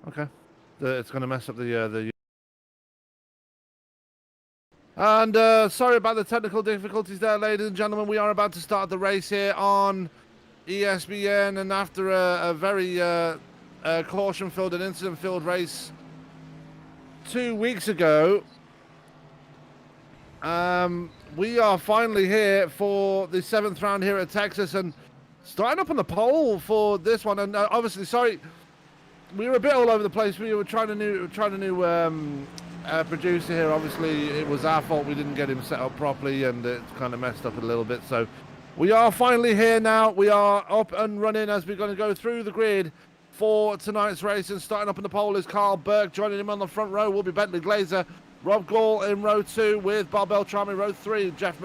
Okay. It's going to mess up the. And sorry about the technical difficulties there, ladies and gentlemen. We are about to start the race here on ESPN, and after a very caution-filled and incident-filled race 2 weeks ago, we are finally here for the 7th round here at Texas, and starting up on the pole for this one. And obviously, sorry, we were a bit all over the place. We were trying to new producer here. Obviously, it was our fault. We didn't get him set up properly, and it kind of messed up a little bit. So we are finally here now. We are up and running as we're going to go through the grid for tonight's race. And starting up in the pole is Carl Burke. Joining him on the front row will be Bentley Glazer. Rob Gall in row 2 with Bob Beltrami. Row 3, Jeff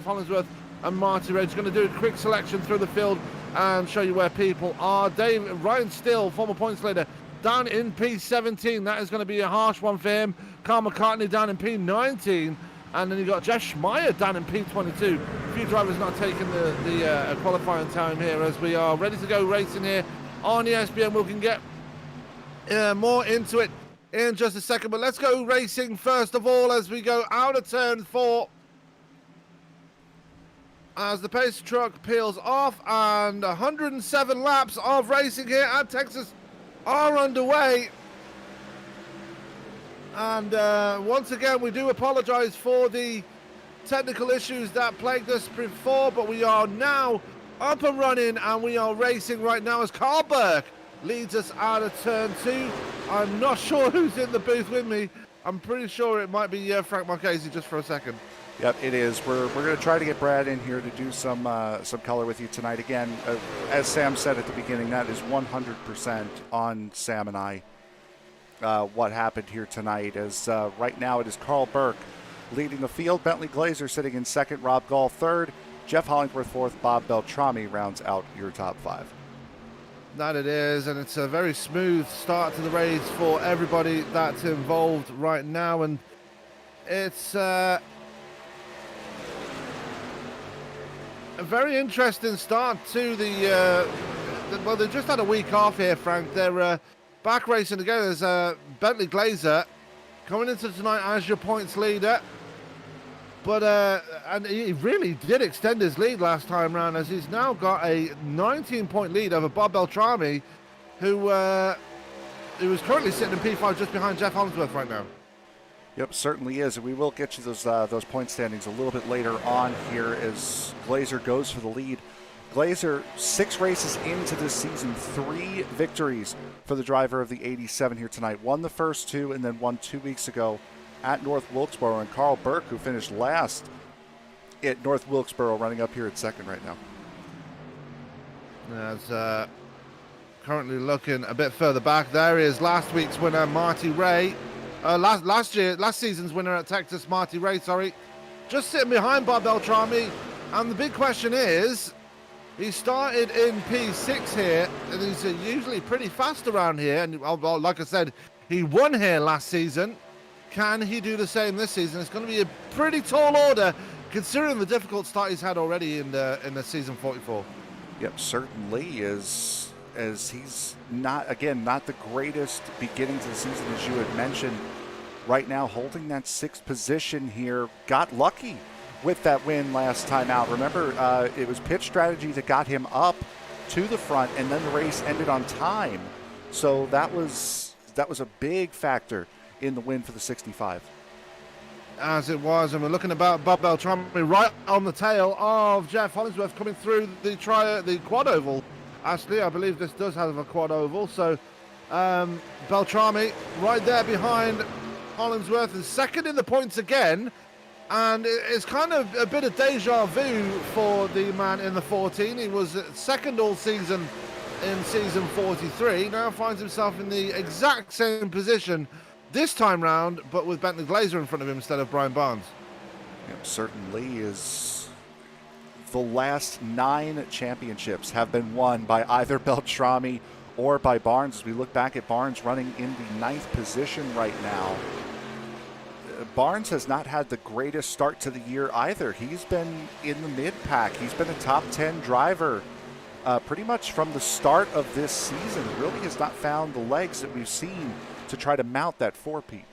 Hollingsworth and Marty Ray. Just going to do a quick selection through the field and show you where people are. Ryan Still, former points leader, down in P17. That is going to be a harsh one for him. Carl McCartney down in P19. And then you got Jeff Schmeyer down in P22. A few drivers not taking the qualifying time here as we are ready to go racing here on ESPN. We can get more into it in just a second. But let's go racing first of all as we go out of turn 4. As the pace truck peels off, and 107 laps of racing here at Texas are underway. And once again, we do apologize for the technical issues that plagued us before, but we are now up and running, and we are racing right now as Carl Burke leads us out of turn 2. I'm not sure who's in the booth with me. I'm pretty sure it might be Frank Marchese just for a second. Yep, it is. We're going to try to get Brad in here to do some color with you tonight. Again, as Sam said at the beginning, that is 100% on Sam and I. What happened here tonight is right now it is Carl Burke leading the field. Bentley Glazer sitting in second. Rob Gall third. Jeff Hollingsworth fourth. Bob Beltrami rounds out your top 5. That it is, and it's a very smooth start to the race for everybody that's involved right now, and it's a very interesting start to the well, they just had a week off here, Frank. They're back racing again. There's Bentley Glazer coming into tonight as your points leader, but and he really did extend his lead last time round, as he's now got a 19-point lead over Bob Beltrami, who is currently sitting in P5 just behind Jeff Hollingsworth right now. Yep, certainly is. And we will get you those point standings a little bit later on here as Glazer goes for the lead. Glazer, 6 races into this season, 3 victories for the driver of the 87 here tonight. Won the first 2 and then won 2 weeks ago at North Wilkesboro. And Carl Burke, who finished last at North Wilkesboro, running up here at second right now. As currently looking a bit further back, there is last week's winner, Marty Ray. Last season's winner at Texas, Marty Ray, just sitting behind Bob Beltrami. And the big question is, he started in P6 here, and he's usually pretty fast around here. And like I said, he won here last season. Can he do the same this season? It's going to be a pretty tall order, considering the difficult start he's had already in the season 44. Yep, certainly is. As he's not the greatest beginning to the season, as you had mentioned. Right now, holding that 6th position here, got lucky with that win last time out. Remember, it was pitch strategy that got him up to the front, and then the race ended on time. So that was a big factor in the win for the 65. As it was, and we're looking about Bob Beltrami right on the tail of Jeff Hollingsworth coming through the quad oval. Actually, I believe this does have a quad oval. So Beltrami right there behind Hollingsworth is second in the points again. And it's kind of a bit of deja vu for the man in the 14. He was second all season in season 43. Now finds himself in the exact same position this time round, but with Bentley Glazer in front of him instead of Brian Barnes. Yep, certainly is. The last 9 championships have been won by either Beltrami or by Barnes. As we look back at Barnes running in the 9th position right now, Barnes has not had the greatest start to the year either. He's been in the mid-pack. He's been a top 10 driver pretty much from the start of this season, really has not found the legs that we've seen to try to mount that four-peat.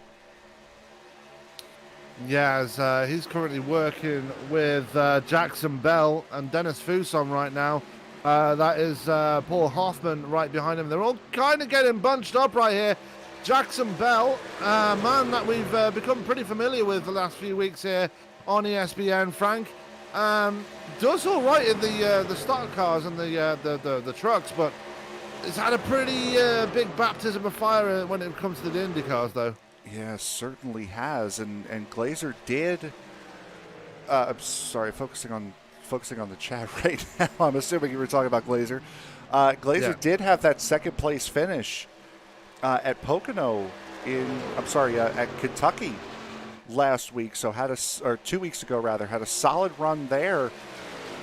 Yeah, as he's currently working with Jackson Bell and Dennis Fuson right now. That is Paul Hoffman right behind him. They're all kind of getting bunched up right here. Jackson Bell, a man that we've become pretty familiar with the last few weeks here on ESPN, Frank, does all right in the stock cars and the trucks, but it's had a pretty big baptism of fire when it comes to the Indy cars, though. Yeah, certainly has, and Glazer did. I'm sorry, focusing on the chat right now. I'm assuming you were talking about Glazer. Glazer did have that second place finish at Pocono at Kentucky last week. So or 2 weeks ago rather, had a solid run there,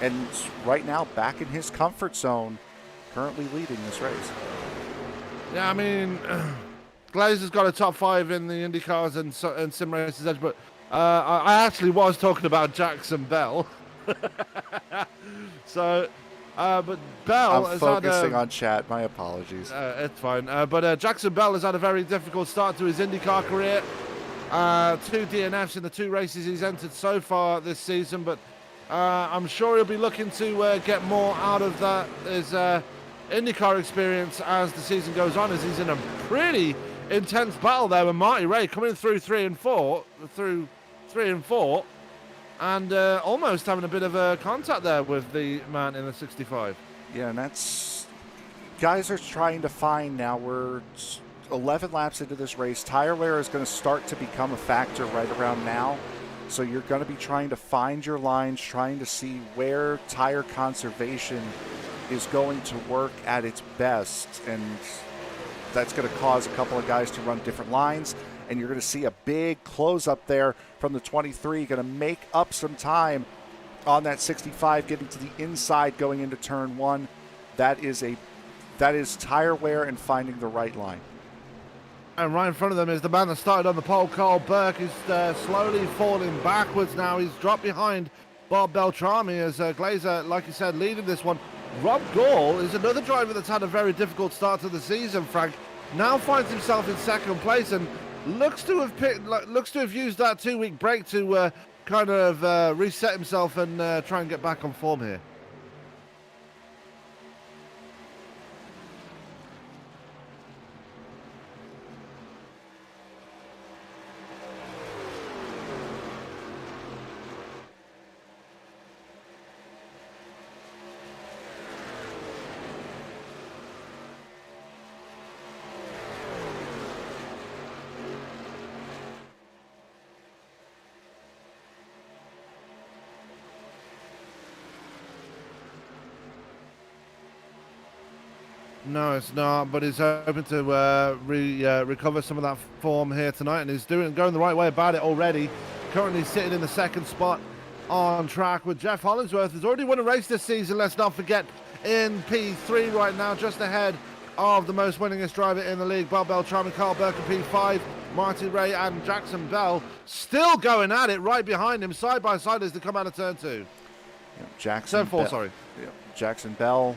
and right now back in his comfort zone, currently leading this race. Yeah, I mean, Glazer's got a top 5 in the IndyCars and sim races edge, but I actually was talking about Jackson Bell. So, but Bell I'm focusing on chat. My apologies. It's fine. But Jackson Bell has had a very difficult start to his IndyCar career. 2 DNFs in the 2 races he's entered so far this season, but I'm sure he'll be looking to get more out of his IndyCar experience as the season goes on, as he's in a pretty intense battle there with Marty Ray coming through 3 and 4, and almost having a bit of a contact there with the man in the 65. Yeah, and that's guys are trying to find now. We're 11 laps into this race. Tire wear is going to start to become a factor right around now. So you're going to be trying to find your lines, trying to see where tire conservation is going to work at its best. And that's going to cause a couple of guys to run different lines. And you're going to see a big close up there from the 23, going to make up some time on that 65, getting to the inside going into turn 1. That is tire wear and finding the right line. And right in front of them is the man that started on the pole, Carl Burke, who's slowly falling backwards now. He's dropped behind Bob Beltrami as Glazer, like you said, leading this one. Rob Gall is another driver that's had a very difficult start to the season, Frank. Now finds himself in second place and looks to have used that 2-week break to kind of reset himself and try and get back on form here. No, it's not, but he's hoping to recover some of that form here tonight, and he's going the right way about it already. Currently sitting in the second spot on track with Jeff Hollingsworth, who's already won a race this season, let's not forget, in P3 right now, just ahead of the most winningest driver in the league, Bob Beltrami, Carl Burke in P5, Marty Ray and Jackson Bell still going at it right behind him, side by side as they come out of turn 2. Yeah, Jackson Bell.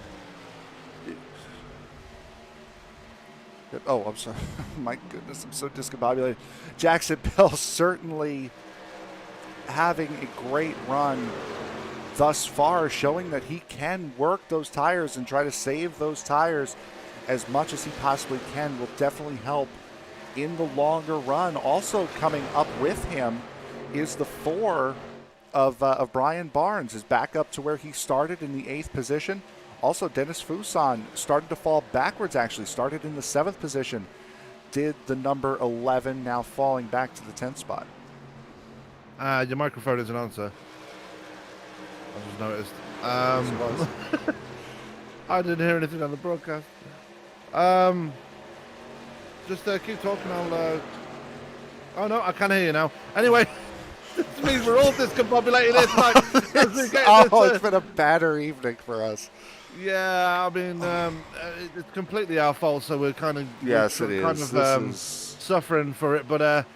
Oh, I'm sorry. My goodness, I'm so discombobulated. Jackson Bell certainly having a great run thus far, showing that he can work those tires and try to save those tires as much as he possibly can. Will definitely help in the longer run. Also coming up with him is the 4 of Brian Barnes, is back up to where he started in the 8th position. Also, Dennis Fuson started to fall backwards, actually. Started in the 7th position. Did the number 11, now falling back to the 10th spot. Your microphone isn't on, sir. I just noticed. I didn't hear anything on the broadcast. Just keep talking. Oh, no, I can hear you now. Anyway, this means we're all discombobulated here tonight. It's been a better evening for us. Yeah, I mean, it's completely our fault, so we're kind of suffering for it. But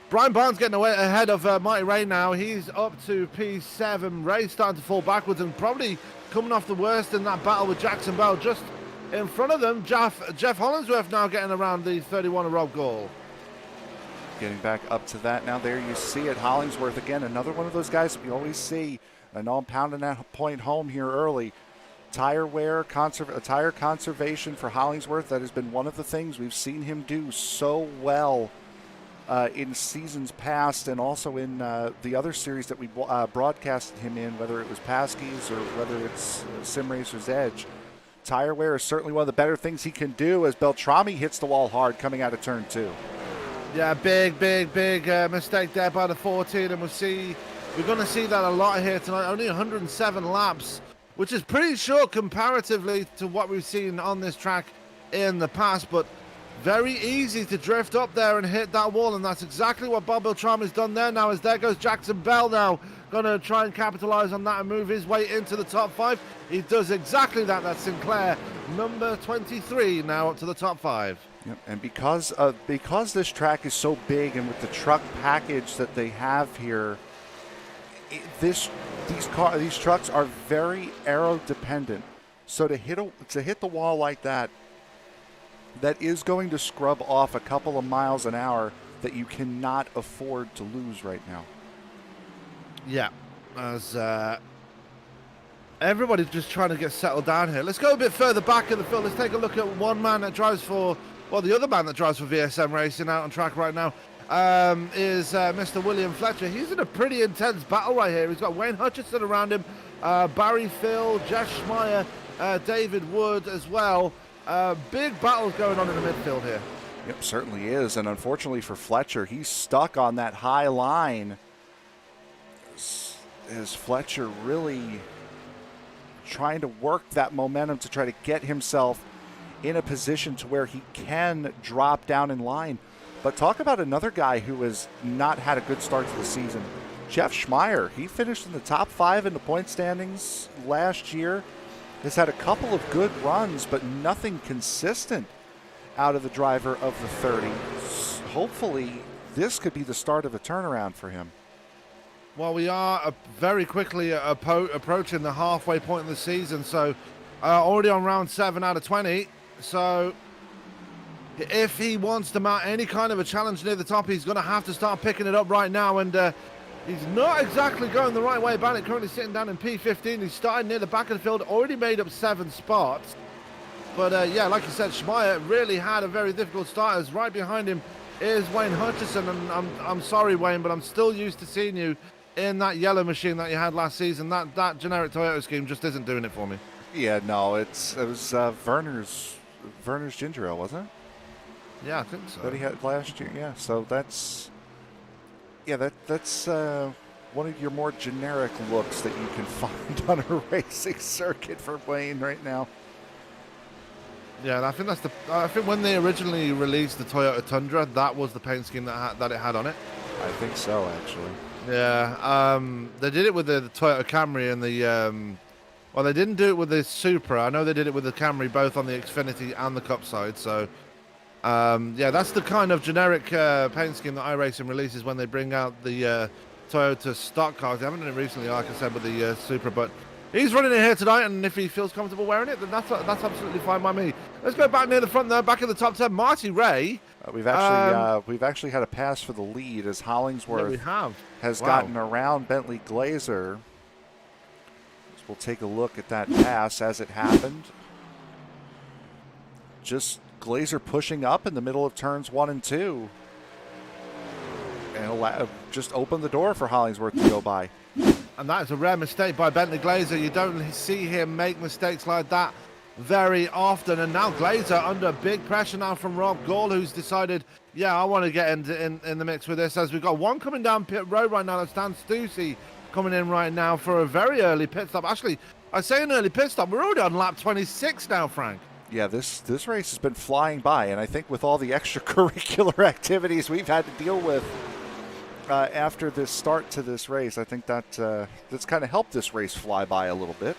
Brian Barnes getting away ahead of Mighty Ray now. He's up to P7. Ray starting to fall backwards and probably coming off the worst in that battle with Jackson Bell. Just in front of them, Jeff Hollingsworth now getting around the 31 of Rob Gall. Getting back up to that now. There you see it. Hollingsworth again, another one of those guys that we always see. And all pounding that point home here early. Tire wear, tire conservation for Hollingsworth. That has been one of the things we've seen him do so well in seasons past, and also in the other series that we broadcasted him in, whether it was Paskey's or whether it's Sim Racer's Edge. Tire wear is certainly one of the better things he can do as Beltrami hits the wall hard coming out of turn 2. Yeah, big mistake there by the 14, and we're going to see that a lot here tonight. Only 107 laps, which is pretty short comparatively to what we've seen on this track in the past, but very easy to drift up there and hit that wall, and that's exactly what Bob Beltrami's done there now, as there goes Jackson Bell now, going to try and capitalize on that and move his way into the top 5. He does exactly that. That's Sinclair, number 23, now up to the top 5. Yep. And because this track is so big, and with the truck package that they have here, these trucks are very aero dependent. So to hit the wall like that is going to scrub off a couple of miles an hour that you cannot afford to lose right now. Yeah, as everybody's just trying to get settled down here. Let's go a bit further back in the field. Let's take a look at one man that drives for, well, the other man that drives for VSM Racing out on track right now is Mr. William Fletcher. He's in a pretty intense battle right here. He's got Wayne Hutchinson around him, Barry Phil, Jeff Schmeyer, David Wood as well. Big battles going on in the midfield here. Yep, certainly is. And unfortunately for Fletcher, he's stuck on that high line. Is Fletcher really trying to work that momentum to try to get himself in a position to where he can drop down in line. But talk about another guy who has not had a good start to the season. Jeff Schmeyer, he finished in the top 5 in the point standings last year. Has had a couple of good runs, but nothing consistent out of the driver of the 30. Hopefully, this could be the start of a turnaround for him. Well, we are very quickly approaching the halfway point of the season, so already on round 7 out of 20. So if he wants to mount any kind of a challenge near the top, he's going to have to start picking it up right now, and he's not exactly going the right way about it. Currently sitting down in P15. He's starting near the back of the field, already made up 7 spots. But yeah, like you said, Schmeyer really had a very difficult start, as right behind him is Wayne Hutchison. And I'm sorry, Wayne, but I'm still used to seeing you in that yellow machine that you had last season. That generic Toyota scheme just isn't doing it for me. Yeah, no, it was Werner's ginger ale, wasn't it? Yeah, I think so. That he had last year. Yeah, so that's one of your more generic looks that you can find on a racing circuit for Wayne right now. Yeah, and I think when they originally released the Toyota Tundra, that was the paint scheme that it had on it. I think so, actually. Yeah, they did it with the Toyota Camry and the well, they didn't do it with the Supra. I know they did it with the Camry, both on the Xfinity and the Cup side. So yeah, that's the kind of generic paint scheme that iRacing releases when they bring out the Toyota stock cars. They haven't done it recently, like I said, with the Supra, but he's running it here tonight, and if he feels comfortable wearing it, then that's absolutely fine by me. Let's go back near the front there, back in the top 10. Marty Ray. We've actually had a pass for the lead as Hollingsworth has gotten around Bentley Glazer. So we'll take a look at that pass as it happened. Just Glazer pushing up in the middle of turns 1 and 2. And just open the door for Hollingsworth to go by. And that is a rare mistake by Bentley Glazer. You don't see him make mistakes like that very often. And now Glazer under big pressure now from Rob Gall, who's decided, yeah, I want to get in the mix with this, as we've got one coming down pit road right now. That's Dan Stussy coming in right now for a very early pit stop. Actually, I say an early pit stop. We're already on lap 26 now, Frank. Yeah, this race has been flying by, and I think with all the extracurricular activities we've had to deal with after this start to this race, I think that's kind of helped this race fly by a little bit.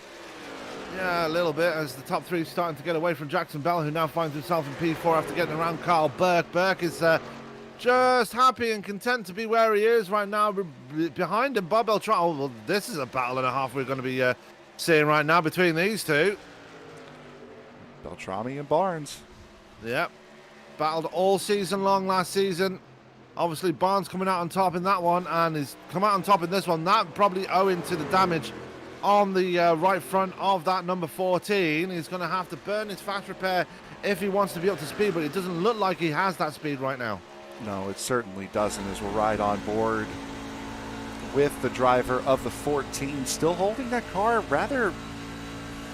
Yeah, a little bit, as the top 3 starting to get away from Jackson Bell, who now finds himself in P4 after getting around Carl Burke. Burke is just happy and content to be where he is right now. Behind him, Bob Beltrami. Oh, well, this is a battle and a half we're going to be seeing right now between these two. Beltrami and Barnes. Yep. Battled all season long last season. Obviously, Barnes coming out on top in that one, and he's come out on top in this one. That probably owing to the damage on the right front of that number 14. He's going to have to burn his fast repair if he wants to be up to speed, but it doesn't look like he has that speed right now. No, it certainly doesn't, as we'll ride on board with the driver of the 14, still holding that car rather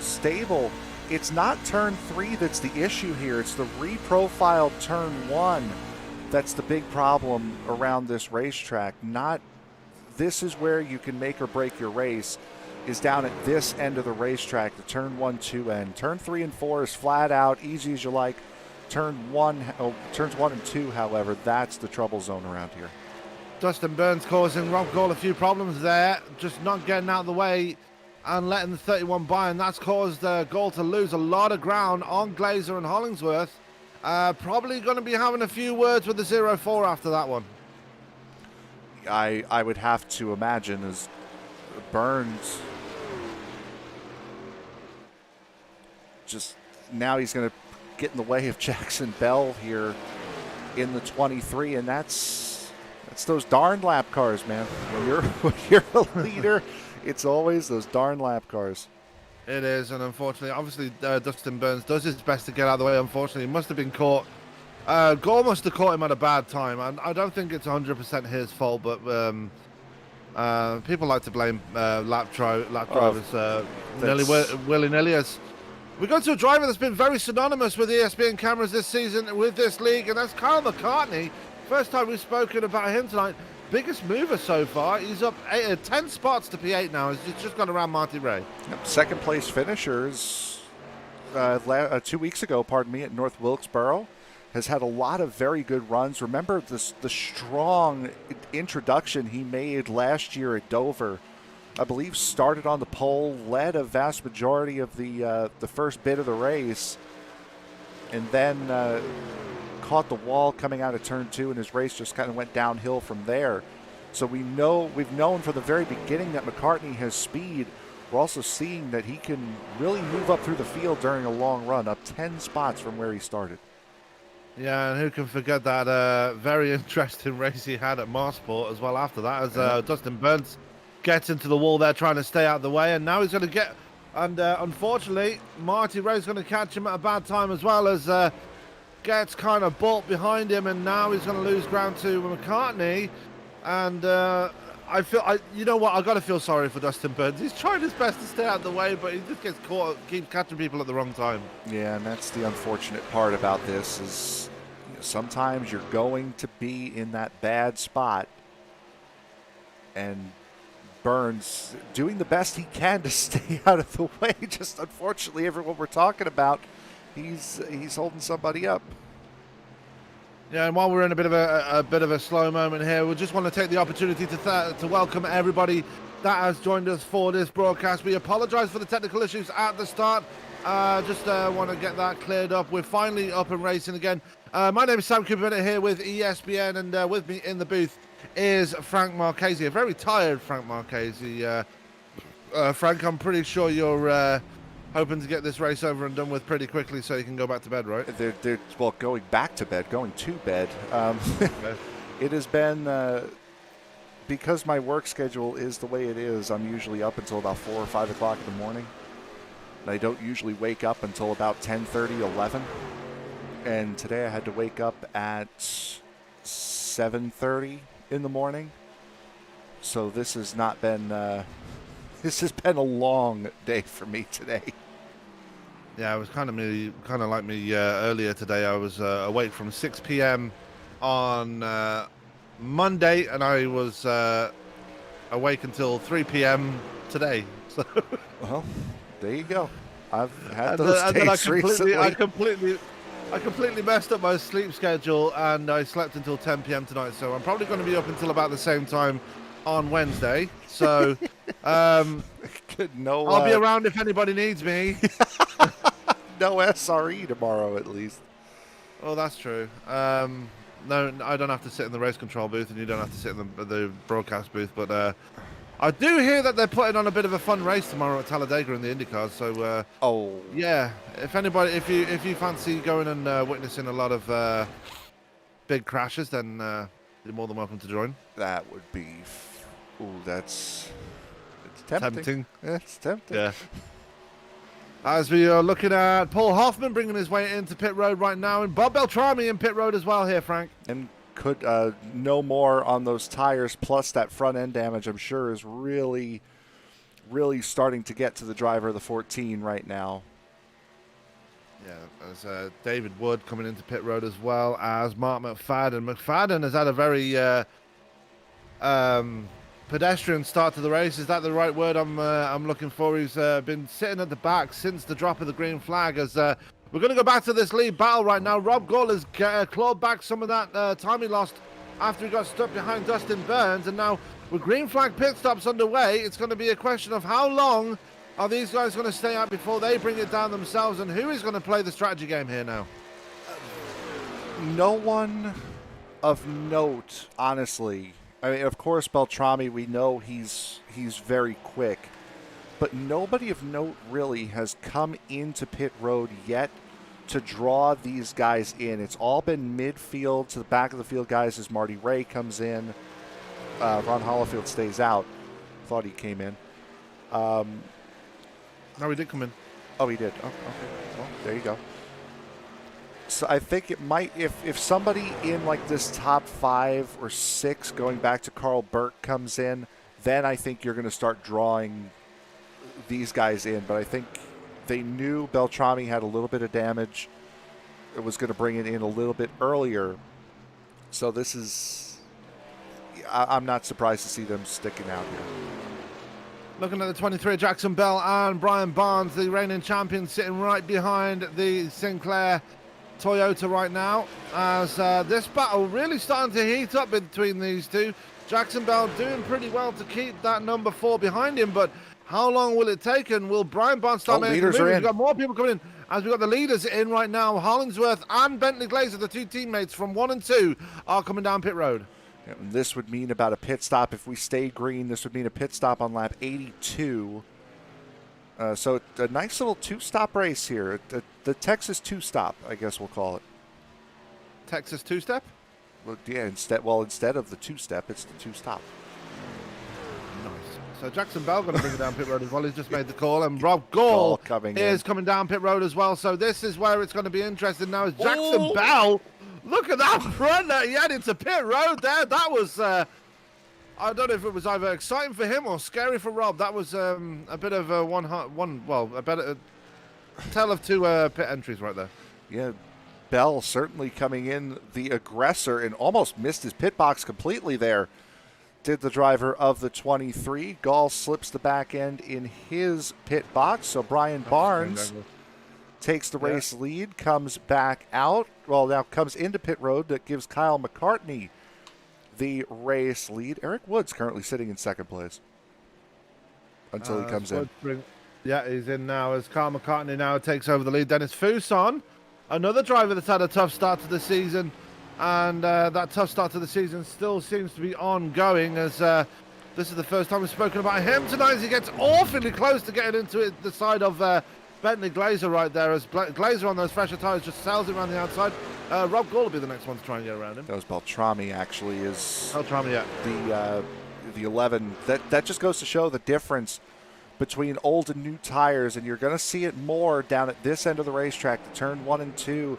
stable. It's not turn 3 that's the issue here. It's the reprofiled turn 1 that's the big problem around this racetrack. This is where you can make or break your race, is down at this end of the racetrack, the turn 1, 2 end. Turn 3 and 4 is flat out, easy as you like. Turns 1 and 2, however, that's the trouble zone around here. Dustin Burns causing Rob Gall a few problems there, just not getting out of the way and letting the 31 by, and that's caused Gall to lose a lot of ground on Glazer and Hollingsworth. Probably going to be having a few words with the 0-4 after that one. I would have to imagine, as Burns just now he's going to get in the way of Jackson Bell here in the 23, and that's those darn lap cars, man. When you're a leader, it's always those darn lap cars. It is, and unfortunately, obviously, Dustin Burns does his best to get out of the way. Unfortunately, he must have been caught. Gall must have caught him at a bad time. I don't think it's 100% his fault, but people like to blame lap drivers nearly willy-nilly. As we go to a driver that's been very synonymous with ESPN cameras this season with this league, and that's Kyle McCartney. First time we've spoken about him tonight. Biggest mover so far. He's up 10 spots to P8 now. He's just gone around Marty Ray. Yep, second place finishers 2 weeks ago, at North Wilkesboro. Has had a lot of very good runs. Remember the strong introduction he made last year at Dover. I believe started on the pole, led a vast majority of the first bit of the race, and then caught the wall coming out of turn 2, and his race just kind of went downhill from there. So we've known from the very beginning that McCartney has speed. We're also seeing that he can really move up through the field during a long run, up 10 spots from where he started. Yeah, and who can forget that very interesting race he had at Marsport as well after that, as Dustin Burns gets into the wall there trying to stay out of the way, and now he's going to get, and unfortunately, Marty Ray's going to catch him at a bad time as well, as gets kind of bolt behind him, and now he's going to lose ground to McCartney, and you know what, I got to feel sorry for Dustin Burns. He's trying his best to stay out of the way, but he just gets caught, keeps catching people at the wrong time. Yeah, and that's the unfortunate part about this is, sometimes you're going to be in that bad spot, and Burns doing the best he can to stay out of the way. Just unfortunately, everyone we're talking about, he's holding somebody up. Yeah, and while we're in a bit of a slow moment here, we just want to take the opportunity to welcome everybody that has joined us for this broadcast. We apologise for the technical issues at the start. Just want to get that cleared up. We're finally up and racing again. My name is Sam Cooper here with ESPN, and with me in the booth is Frank Marchese, a very tired Frank Marchese. Frank, I'm pretty sure you're hoping to get this race over and done with pretty quickly so you can go back to bed, right? Well, going to bed. Okay. It has been, because my work schedule is the way it is, I'm usually up until about 4 or 5 o'clock in the morning. And I don't usually wake up until about 10:30, 11. And today I had to wake up at 7:30 in the morning. So this has not been, this has been a long day for me today. Yeah, it was kind of like me earlier today. I was awake from 6 p.m. on Monday, and I was awake until 3 p.m. today. So, well, there you go. I've had those days recently. I completely messed up my sleep schedule, and I slept until 10 p.m. tonight. So I'm probably going to be up until about the same time on Wednesday. So I'll be around if anybody needs me. No SRE tomorrow, at least. Oh, that's true. no, I don't have to sit in the race control booth, and you don't have to sit in the broadcast booth. But I do hear that they're putting on a bit of a fun race tomorrow at Talladega in the IndyCars. So yeah, if you fancy going and witnessing a lot of big crashes, then you're more than welcome to join. That would be, it's tempting. It's tempting. Yeah. As we are looking at Paul Hoffman bringing his way into pit road right now, and Bob Beltrami in pit road as well here, Frank. And could no more on those tires, plus that front end damage, I'm sure, is really, really starting to get to the driver of the 14 right now. Yeah, as David Wood coming into pit road as well as Mark McFadden. McFadden has had a very pedestrian start to the race. Is that the right word I'm looking for? He's been sitting at the back since the drop of the green flag. As we're going to go back to this lead battle right now. Rob Gall has clawed back some of that time he lost after he got stuck behind Dustin Burns, and now with green flag pit stops underway, it's going to be a question of how long are these guys going to stay out before they bring it down themselves, and who is going to play the strategy game here now? No one of note, honestly. I mean, of course, Beltrami, we know he's very quick, but nobody of note really has come into pit road yet to draw these guys in. It's all been midfield to the back of the field guys as Marty Ray comes in. Ron Holofield stays out. Thought he came in. No, he did come in. Oh, he did. Oh, okay. Well, there you go. So I think it might, if somebody in like this top 5 or 6 going back to Carl Burke comes in, then I think you're going to start drawing these guys in. But I think they knew Beltrami had a little bit of damage. It was going to bring it in a little bit earlier. So this is, I'm not surprised to see them sticking out here. Looking at the 23, Jackson Bell and Brian Barnes, the reigning champion, sitting right behind the Sinclair Toyota right now, as this battle really starting to heat up between these two. Jackson Bell doing pretty well to keep that number 4 behind him, but how long will it take, and will Brian Barnes start making leaders are in. We've got more people coming in, as we've got the leaders in right now. Hollingsworth and Bentley Glazer, the 2 teammates from 1 and 2, are coming down pit road. And this would mean about a pit stop. If we stay green, this would mean a pit stop on lap 82. So a nice little 2-stop race here. The Texas 2-stop, I guess we'll call it. Texas 2-step? Well, yeah, instead of the 2-step, it's the 2-stop. Nice. So Jackson Bell going to bring it down pit road as well. He's just made the call, and Rob Gall is coming down pit road as well. So this is where it's going to be interesting now. Is Jackson Bell? Look at that run that he had into pit road there. That was, I don't know if it was either exciting for him or scary for Rob. That was a bit of a tale of 2 pit entries right there. Yeah, Bell certainly coming in the aggressor and almost missed his pit box completely there. Did the driver of the 23. Gall slips the back end in his pit box, so Brian Barnes takes the race lead, comes back out. Well, now comes into pit road. That gives Kyle McCartney the race lead. Eric Wood's currently sitting in second place until he comes in. Yeah, he's in now as Kyle McCartney now takes over the lead. Dennis Fuson, another driver that's had a tough start to the season, and that tough start to the season still seems to be ongoing, as this is the first time we've spoken about him tonight, as he gets awfully close to getting into it, the side of Bentley Glazer right there, as Glazer on those fresher tires just sails it around the outside. Rob Gall will be the next one to try and get around him. That was Beltrami, actually, is Beltrami, yeah. The 11. That just goes to show the difference between old and new tires, and you're going to see it more down at this end of the racetrack, the turn 1 and 2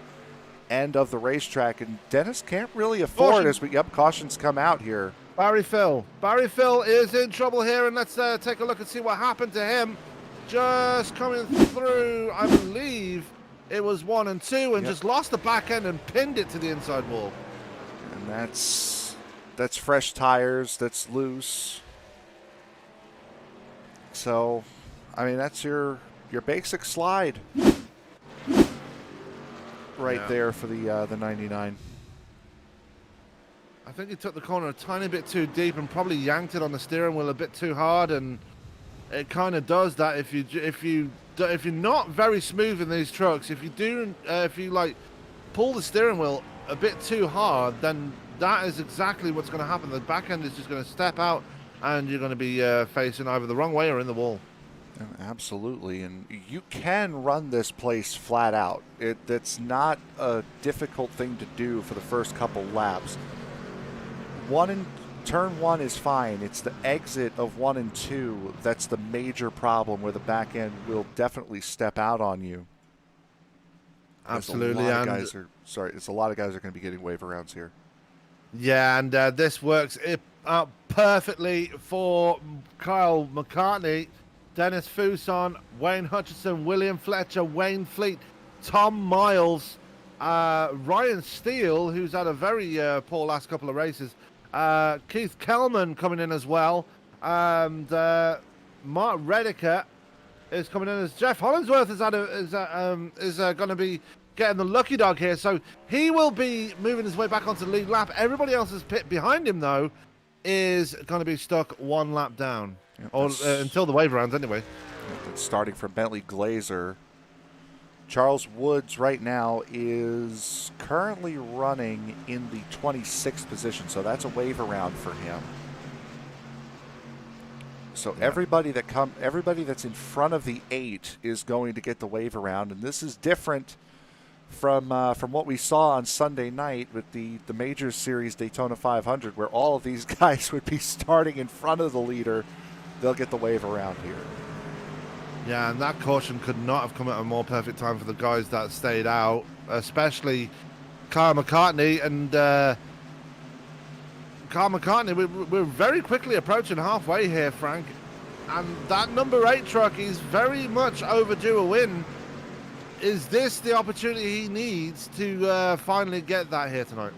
end of the racetrack, and Dennis can't really afford as cautions come out here. Barry Phil is in trouble here, and let's take a look and see what happened to him. Just coming through, I believe it was 1 and 2, and just lost the back end and pinned it to the inside wall. And that's fresh tires, that's loose. So, I mean, that's your basic slide right there for the 99. I think he took the corner a tiny bit too deep and probably yanked it on the steering wheel a bit too hard, and it kind of does that if you're not very smooth in these trucks. If you like pull the steering wheel a bit too hard, then that is exactly what's going to happen. The back end is just going to step out, and you're going to be facing either the wrong way or in the wall. Absolutely, and you can run this place flat out. That's not a difficult thing to do for the first couple laps. Turn 1 is fine. It's the exit of 1 and 2 that's the major problem, where the back end will definitely step out on you. Absolutely, It's a lot of guys are going to be getting wave arounds here. Yeah, and this works out perfectly for Kyle McCartney, Dennis Fuson, Wayne Hutchinson, William Fletcher, Wayne Fleet, Tom Miles, Ryan Steele, who's had a very poor last couple of races, Keith Kellman coming in as well, and Mark Rediker is coming in as Jeff Hollingsworth is going to be getting the lucky dog here, so he will be moving his way back onto the lead lap. Everybody else's pit behind him, though, is going to be stuck 1 lap down. Until the wave rounds, anyway. Starting from Bentley Glazer, Charles Woods right now is currently running in the 26th position, so that's a wave around for him. So yeah. Everybody that's in front of the 8 is going to get the wave around, and this is different from what we saw on Sunday night with the Majors Series Daytona 500, where all of these guys would be starting in front of the leader. They'll get the wave around here. Yeah, and that caution could not have come at a more perfect time for the guys that stayed out, especially Kyle McCartney. And Kyle McCartney, we're very quickly approaching halfway here, Frank. And that number 8 truck is very much overdue a win. Is this the opportunity he needs to finally get that here tonight?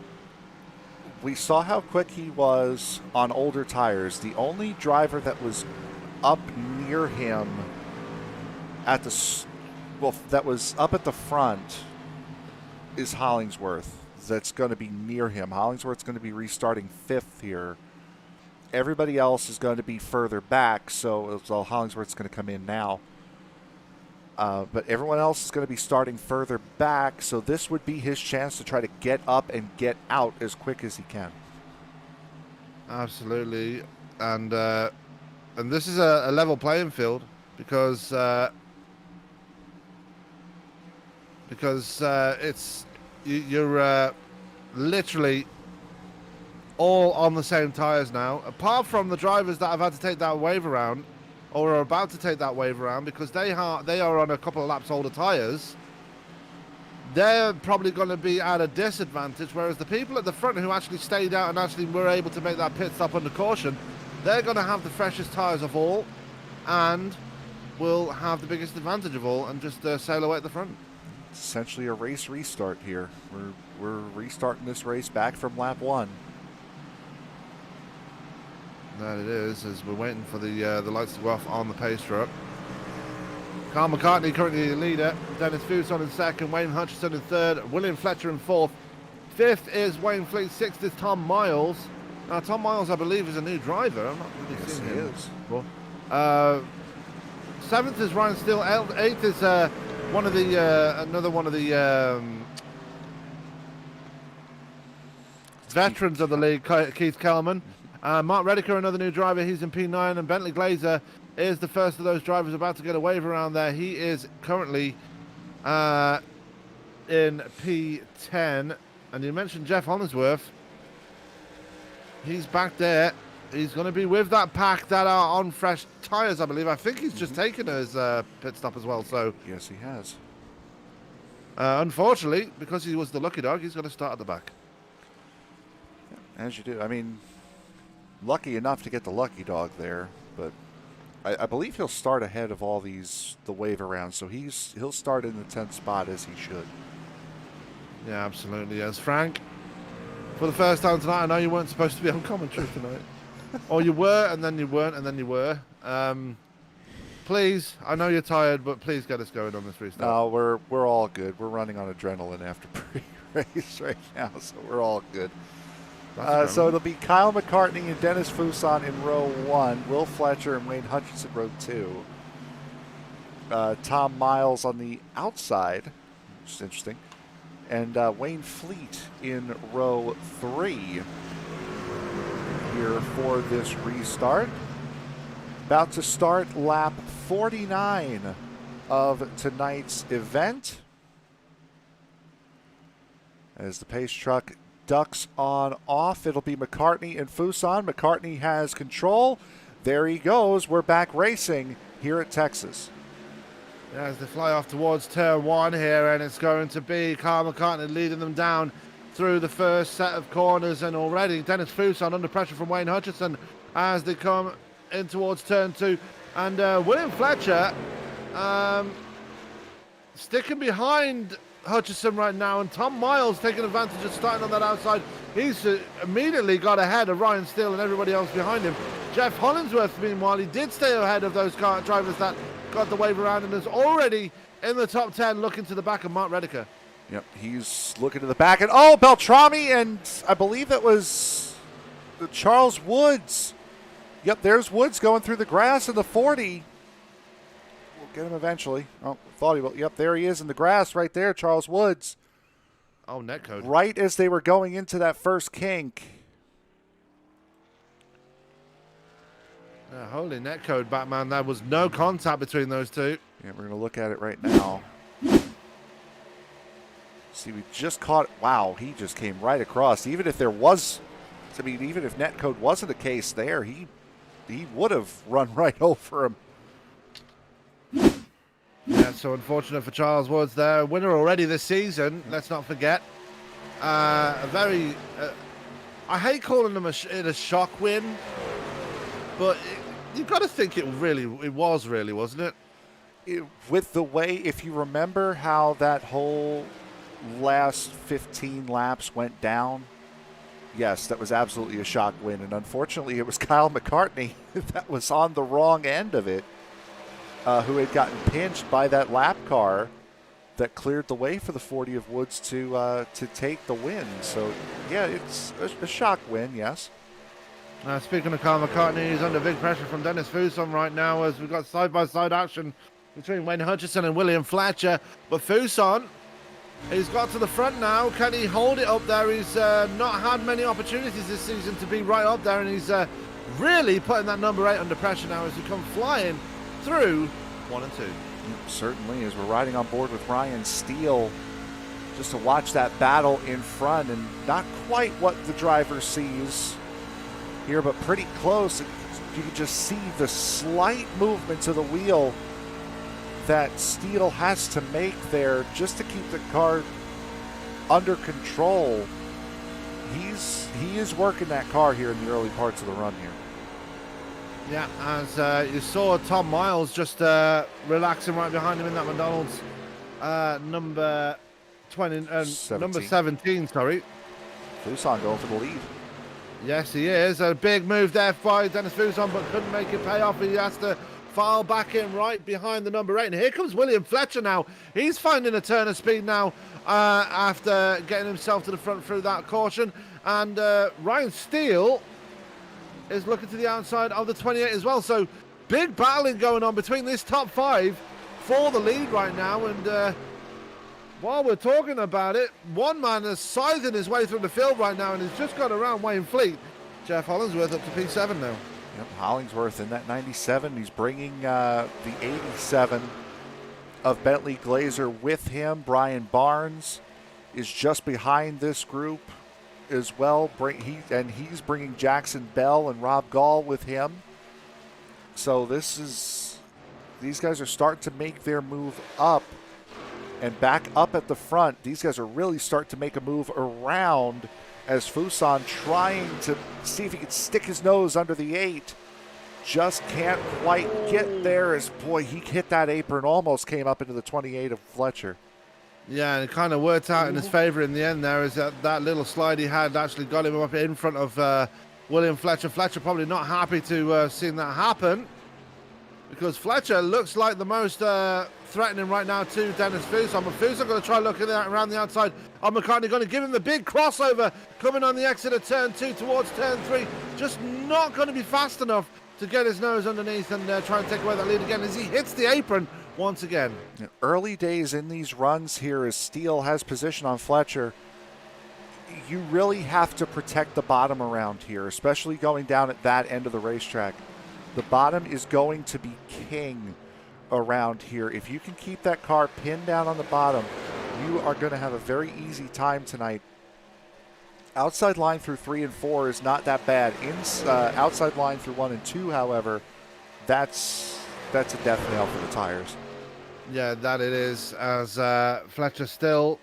We saw how quick he was on older tires. The only driver that was up near him that was up at the front is Hollingsworth. That's going to be near him. Hollingsworth's going to be restarting 5th here. Everybody else is going to be further back, so Hollingsworth's going to come in now. But everyone else is going to be starting further back, so this would be his chance to try to get up and get out as quick as he can. Absolutely, and this is a level playing field because you're literally all on the same tires now, apart from the drivers that have had to take that wave around, or are about to take that wave around, because they are on a couple of laps older tires. They're probably going to be at a disadvantage, whereas the people at the front who actually stayed out and actually were able to make that pit stop under caution, they're going to have the freshest tires of all and will have the biggest advantage of all and just sail away at the front. It's essentially a race restart here. We're restarting this race back from lap 1. That it is, as we're waiting for the lights to go off on the pace truck. Kyle McCartney currently the leader. Dennis Fuson in 2nd. Wayne Hutchinson in 3rd. William Fletcher in 4th. 5th is Wayne Fleet. 6th is Tom Miles. Now, Tom Miles, I believe, is a new driver. I'm not really seeing him. Yes, he is. Well, 7th is Ryan Steele. 8th is another one of the veterans of the league, Keith Kellman. Mark Rediker, another new driver, he's in P9, and Bentley Glazer is the first of those drivers about to get a wave around there. He is currently in P10, and you mentioned Jeff Hollingsworth. He's back there. He's going to be with that pack that are on fresh tires, I believe. I think he's just taken his pit stop as well. So yes, he has. Unfortunately, because he was the lucky dog, he's going to start at the back. As you do. I mean, lucky enough to get the lucky dog there, but I believe he'll start ahead of all the wave arounds, so he'll start in the 10th spot as he should. Yeah, absolutely. Yes, Frank, for the first time tonight, I know you weren't supposed to be on commentary tonight. Or you were, and then you weren't, and then you were. Please, I know you're tired, but please get us going on this restart. No, we're all good. We're running on adrenaline after pre-race right now, so we're all good. So it'll be Kyle McCartney and Dennis Fuson in row 1, Will Fletcher and Wayne Hutchinson row 2. Tom Miles on the outside, which is interesting. And Wayne Fleet in row 3 here for this restart. About to start lap 49 of tonight's event, as the pace truck ducks on off. It'll be Mccartney and Fuson. Mccartney has control. There he goes. We're back racing here at Texas. As they fly off towards turn 1 here, and it's going to be Kyle McCartney leading them down through the first set of corners, and already Dennis Fuson under pressure from Wayne Hutchison as they come in towards turn 2. And William Fletcher sticking behind Hutchison right now, and Tom Miles taking advantage of starting on that outside. He's immediately got ahead of Ryan Steele and everybody else behind him. Jeff Hollingsworth, meanwhile, he did stay ahead of those car drivers that got the wave around, and is already in the top 10 looking to the back of Mark Rediker. Yep, he's looking to the back, and oh, Beltrami, and I believe it was Charles Woods. Yep, there's Woods going through the grass in the 40. We'll get him eventually. Oh, thought he will. Yep, there he is in the grass right there, Charles Woods. Oh, netcode. Right as they were going into that first kink. Holy netcode, Batman. There was no contact between those two. Yeah, we're going to look at it right now. See, we just caught it. Wow, he just came right across. Even if there was, I mean, even if netcode wasn't the case there, he would have run right over him. Yeah, so unfortunate for Charles Woods there. Winner already this season, let's not forget. A very, I hate calling them it a shock win, but you've got to think it was really, wasn't it? With the way, if you remember how that whole last 15 laps went down, yes, that was absolutely a shock win. And unfortunately, it was Kyle McCartney that was on the wrong end of it, who had gotten pinched by that lap car that cleared the way for the 40 of Woods to take the win. So, yeah, it's a shock win, yes. Speaking of Kyle McCartney, he's under big pressure from Dennis Fuson right now, as we've got side-by-side action between Wayne Hutchison and William Fletcher. But Fuson, he's got to the front now. Can he hold it up there? He's not had many opportunities this season to be right up there, and he's really putting that number 8 under pressure now as we come flying through 1 and 2. Yep, certainly, as we're riding on board with Ryan Steele, just to watch that battle in front, and not quite what the driver sees here, but pretty close. You can just see the slight movements of the wheel that Steele has to make there just to keep the car under control. He is working that car here in the early parts of the run here. Yeah, as you saw Tom Miles just relaxing right behind him in that McDonald's number 20, number 17, sorry. Fuson going for the lead. Yes, he is. A big move there by Dennis Fuson, but couldn't make it pay off. He has to file back in right behind the number 8. And here comes William Fletcher now. He's finding a turn of speed now after getting himself to the front through that caution. And Ryan Steele is looking to the outside of the 28 as well. So big battling going on between this top 5 for the lead right now. And while we're talking about it, one man is scything his way through the field right now, and he's just got around Wayne Fleet. Jeff Hollingsworth up to P7 now. Yep, Hollingsworth in that 97. He's bringing the 87 of Bentley Glazer with him. Brian Barnes is just behind this group as well. He's bringing Jackson Bell and Rob Gall with him. So these guys are starting to make their move up and back up at the front. These guys are really starting to make a move around as Fuson trying to see if he can stick his nose under the 8. Just can't quite get there, as, boy, he hit that apron, almost came up into the 28 of Fletcher. Yeah, and it kind of worked out in his favor in the end there, is that little slide he had actually got him up in front of William Fletcher. Fletcher probably not happy to seeing that happen, because Fletcher looks like the most threatening right now to Dennis Fuson. But Fuson going to try looking around the outside of Mccartney, going to give him the big crossover coming on the exit of turn 2 towards turn 3. Just not going to be fast enough to get his nose underneath and try and take away that lead again as he hits the apron once again. Early days in these runs here as Steele has position on Fletcher. You really have to protect the bottom around here, especially going down at that end of the racetrack. The bottom is going to be king around here. If you can keep that car pinned down on the bottom, you are going to have a very easy time tonight. Outside line through 3 and 4 is not that bad. Outside line through 1 and 2, however, that's a death knell for the tires. Yeah, that it is, as Fletcher still,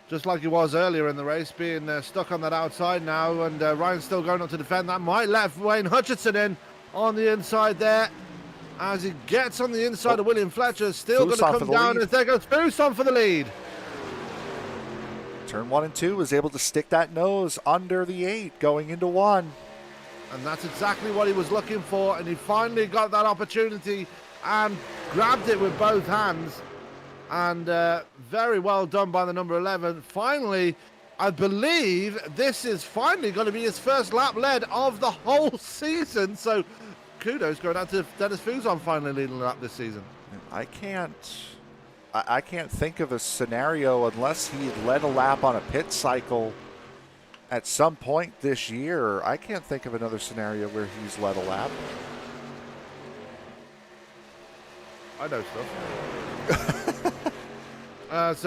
just like he was earlier in the race, being stuck on that outside now, and Ryan's still going up to defend. That might let Wayne Hutchinson in on the inside there. As he gets on the inside of William Fletcher, still going to come down, and there goes Fuson for the lead. Turn 1 and 2 was able to stick that nose under the 8 going into 1. And that's exactly what he was looking for, and he finally got that opportunity and grabbed it with both hands. And very well done by the number 11. Finally, I believe this is finally going to be his first lap led of the whole season. So kudos going out to Dennis Fuson finally leading the lap this season. I can't think of a scenario unless he led a lap on a pit cycle at some point this year. I can't think of another scenario where he's led a lap. I know stuff. As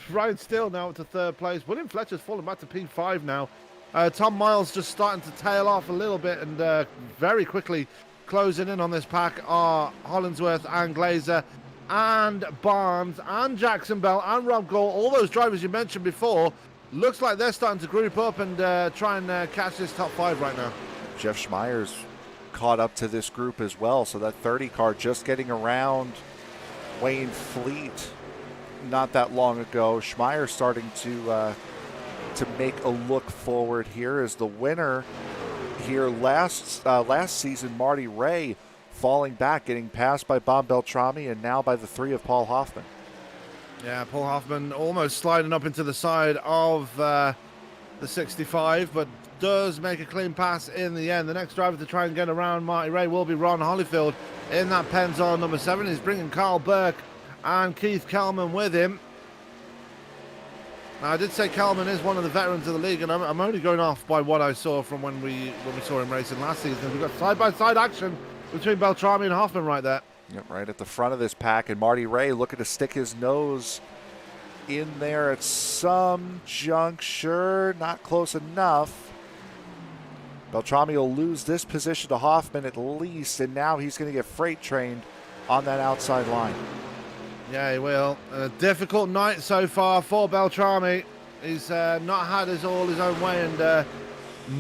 Ryan Steele now up to third place. William Fletcher's fallen back to P5 now. Tom Miles just starting to tail off a little bit, and very quickly closing in on this pack are Hollinsworth and Glazer and Barnes and Jackson Bell and Rob Gore. All those drivers you mentioned before, looks like they're starting to group up and try and catch this top 5 right now. Jeff Schmeyer's caught up to this group as well, so that 30 car just getting around Wayne Fleet not that long ago. Schmeyer starting to make a look forward here as the winner here last season, Marty Ray, falling back, getting passed by Bob Beltrami and now by the 3 of Paul Hoffman. Yeah, Paul Hoffman almost sliding up into the side of the 65, but does make a clean pass in the end. The next driver to try and get around Marty Ray will be Ron Holyfield in that Pennzoil number 7. He's bringing Carl Burke and Keith Kelman with him. Now, I did say Kelman is one of the veterans of the league, and I'm only going off by what I saw from when we saw him racing last season. We've got side-by-side action between Beltrami and Hoffman right there. Yep, right at the front of this pack, and Marty Ray looking to stick his nose in there at some juncture. Not close enough. Beltrami will lose this position to Hoffman at least, and now he's going to get freight trained on that outside line. Yeah, he will. A difficult night so far for Beltrami. He's not had all his own way, and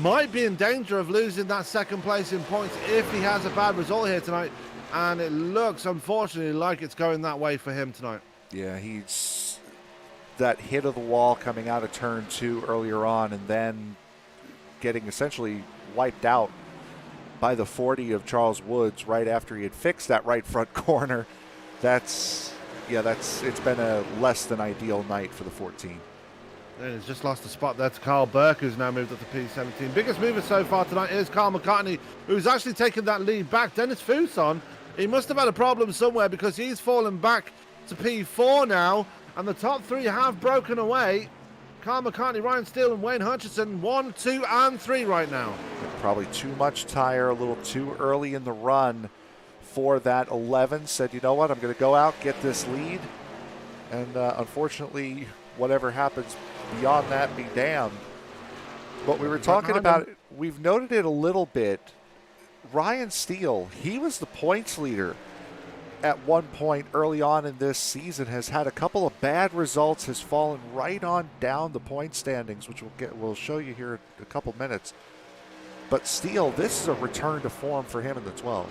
might be in danger of losing that second place in points if he has a bad result here tonight. And it looks, unfortunately, like it's going that way for him tonight. Yeah, he's that hit of the wall coming out of turn 2 earlier on, and then getting essentially wiped out by the 40 of Charles Woods right after he had fixed that right front corner. It's been a less than ideal night for the 14. And he's just lost a spot there to Carl Burke, who's now moved up to P17. Biggest mover so far tonight is Carl McCartney, who's actually taken that lead back. Dennis Fuson, he must have had a problem somewhere because he's fallen back to P4 now, and the top 3 have broken away. Carl McCartney, Ryan Steele, and Wayne Hutchinson, 1, 2, and 3 right now. Probably too much tire, a little too early in the run for that 11. Said, you know what, I'm going to go out, get this lead. And unfortunately, whatever happens beyond that, be damned. But we were talking about it, we've noted it a little bit. Ryan Steele, he was the points leader at one point early on in this season, has had a couple of bad results, has fallen right on down the point standings, which we'll show you here in a couple minutes. But Steele, this is a return to form for him in the 12.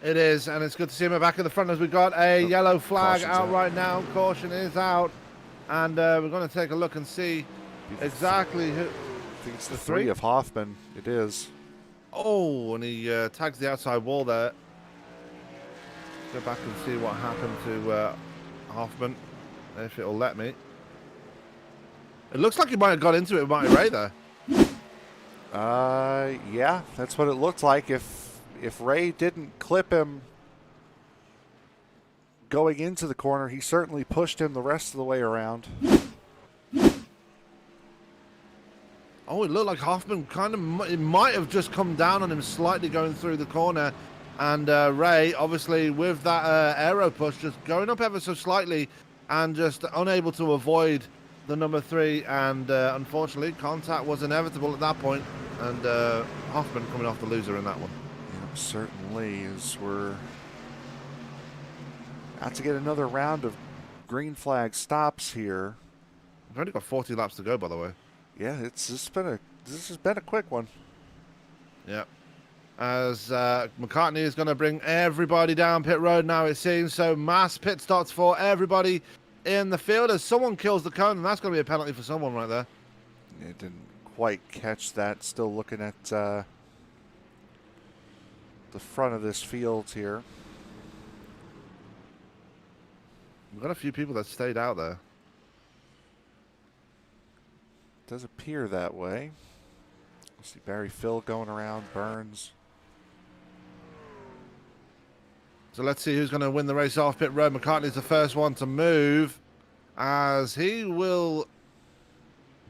It is, and it's good to see him back at the front as we got a yellow flag out right now. Caution is out, and we're going to take a look and see exactly who. I think it's the 3 of Hoffman. It is. Oh, and he tags the outside wall there. Go back and see what happened to Hoffman, if it'll let me. It looks like he might have got into it with Marty Ray there. Yeah, that's what it looked like. If Ray didn't clip him going into the corner. He certainly pushed him the rest of the way around. Oh, it looked like Hoffman it might have just come down on him slightly going through the corner. And Ray, obviously, with that aero push, just going up ever so slightly and just unable to avoid the number 3. And unfortunately, contact was inevitable at that point. And Hoffman coming off the loser in that one. Yep, certainly, as we're out to get another round of green flag stops here. We've only got 40 laps to go, by the way. Yeah, this has been a quick one. Yeah. As McCartney is going to bring everybody down pit road now, it seems. So mass pit stops for everybody in the field as someone kills the cone, and that's going to be a penalty for someone right there. It didn't quite catch that. Still looking at the front of this field here. We've got a few people that stayed out there. Does appear that way. See Barry Phil going around, Burns. So let's see who's going to win the race off pit road. McCartney's the first one to move, as he will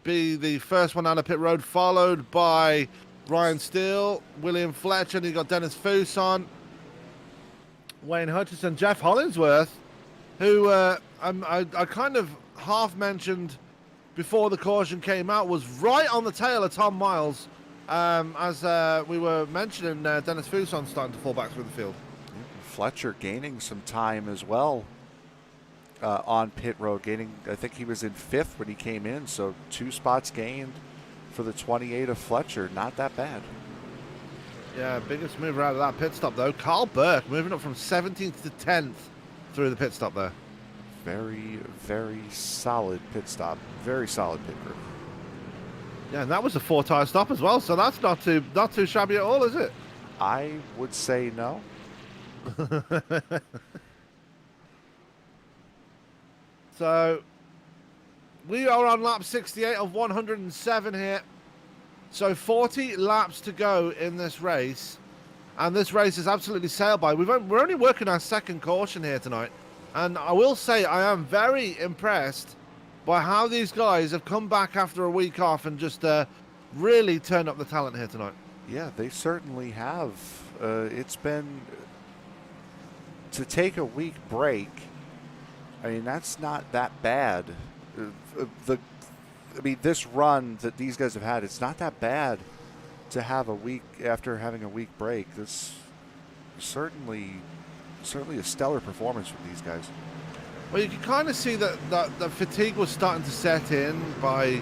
be the first one out of pit road, followed by Ryan Steele, William Fletcher, and you got Dennis Fuson, Wayne Hutchison, Jeff Hollingsworth, who I kind of half mentioned before the caution came out, was right on the tail of Tom Miles. As we were mentioning, Dennis Fuson starting to fall back through the field. Fletcher gaining some time as well on pit road. I think he was in 5th when he came in, so 2 spots gained for the 28 of Fletcher. Not that bad. Yeah, biggest mover out of that pit stop, though. Carl Burke moving up from 17th to 10th through the pit stop there. Very, very solid pit stop. Very solid pit crew. Yeah, and that was a 4-tire stop as well, so that's not too shabby at all, is it? I would say no. So we are on lap 68 of 107 here. So 40 laps to go in this race, and this race is absolutely sailed by. We're only working our second caution here tonight, and I will say I am very impressed by how these guys have come back after a week off and just really turned up the talent here tonight. Yeah, they certainly have. It's been, to take a week break, I mean, that's not that bad. This run that these guys have had, it's not that bad to have a week after having a week break. This certainly a stellar performance from these guys. Well, you can kind of see that the fatigue was starting to set in by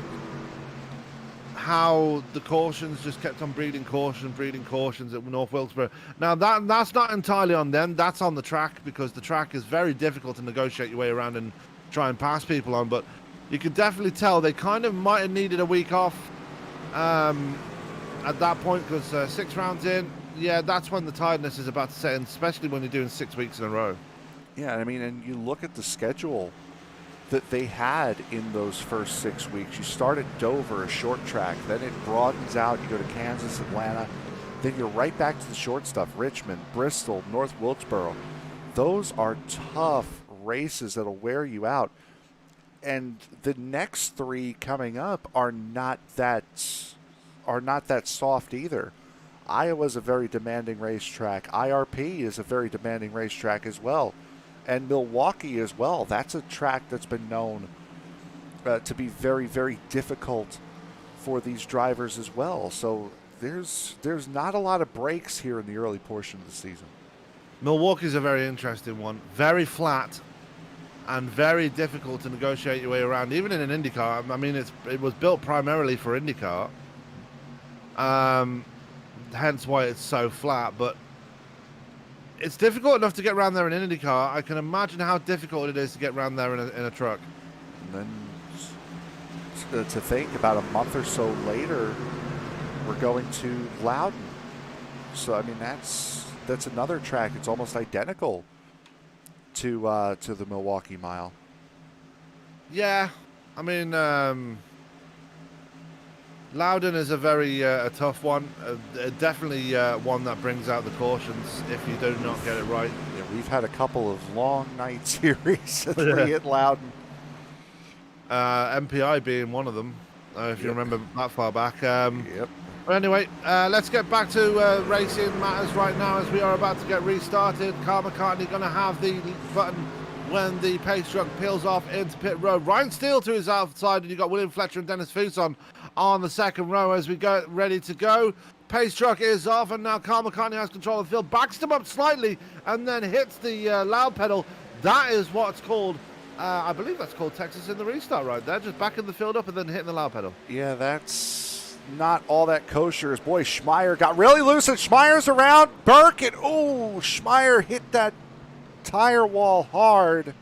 how the cautions just kept on breeding cautions at North Wilkesboro. Now, that's not entirely on them. That's on the track, because the track is very difficult to negotiate your way around and try and pass people on. But you can definitely tell they kind of might have needed a week off at that point, because 6 rounds in, yeah, that's when the tiredness is about to set in, especially when you're doing 6 weeks in a row. Yeah, I mean, and you look at the schedule that they had in those first 6 weeks. You start at Dover, a short track, then it broadens out. You go to Kansas, Atlanta, then you're right back to the short stuff. Richmond, Bristol, North Wilkesboro. Those are tough races that'll wear you out. And the next 3 coming up are not that soft either. Iowa's a very demanding racetrack. IRP is a very demanding racetrack as well. And Milwaukee as well. That's a track that's been known to be very, very difficult for these drivers as well. So there's not a lot of breaks here in the early portion of the season. Milwaukee's a very interesting one. Very flat and very difficult to negotiate your way around, even in an IndyCar. I mean, it was built primarily for IndyCar. Hence why it's so flat, but it's difficult enough to get around there in an IndyCar. I can imagine how difficult it is to get around there in a truck. And then to think about a month or so later, we're going to Loudon. So I mean, that's another track. It's almost identical to the Milwaukee Mile. Yeah, I mean, Loudon is a very a tough one. Definitely one that brings out the cautions if you do not get it right. Yeah, we've had a couple of long nights here recently at Loudon. MPI being one of them, if you remember that far back. Yep. But anyway, let's get back to racing matters right now as we are about to get restarted. Carl McCartney going to have the button when the pace truck peels off into pit road. Ryan Steele to his outside, and you've got William Fletcher and Dennis Fuson on the second row as we get ready to go. Pace truck is off, and now Carl McCartney has control of the field. Backs them up slightly and then hits the loud pedal. That is what's called, I believe that's called Texas in the restart right there. Just backing the field up and then hitting the loud pedal. Yeah, that's not all that kosher. As boy, Schmeyer got really loose, and Schmeyer's around Burke, and Schmeyer hit that tire wall hard.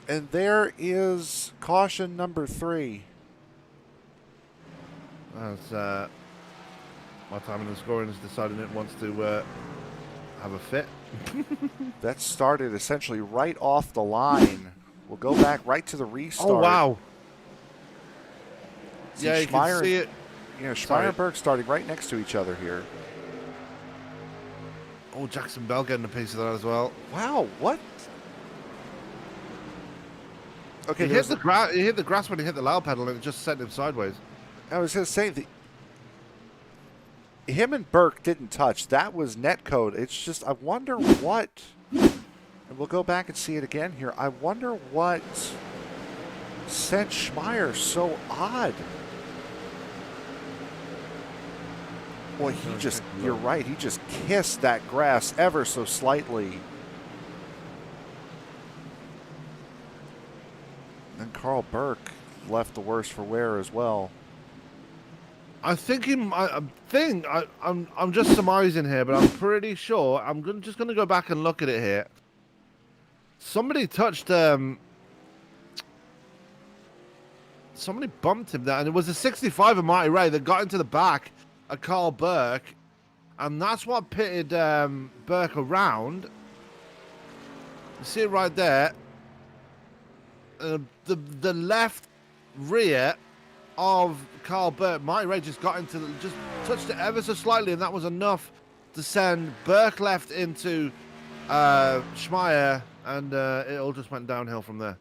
And there is caution number 3. That's my time in the scoring is deciding it wants to have a fit. That started essentially right off the line. We'll go back right to the restart. Oh, wow. See, Yeah, you Schmeyer, can see it. Yeah, Schmeyer and Burke starting right next to each other here. Oh, Jackson Bell getting a piece of that as well. Wow, what? Okay, He hit the grass when he hit the loud pedal, and it just sent him sideways. I was going to say, him and Burke didn't touch. That was netcode. It's just, I wonder what, and we'll go back and see it again here. I wonder what sent Schmeyer so odd. Boy, you're right, he just kissed that grass ever so slightly. And Carl Burke left the worse for wear as well. I'm just surmising here, but I'm pretty sure. Just going to go back and look at it here. Somebody touched. Somebody bumped him there, and it was a 65 of Marty Ray that got into the back of Carl Burke, and that's what pitted Burke around. You see it right there. The left rear of Carl Burke, Marty Ray just touched it ever so slightly, and that was enough to send Burke left into Schmeyer, and it all just went downhill from there.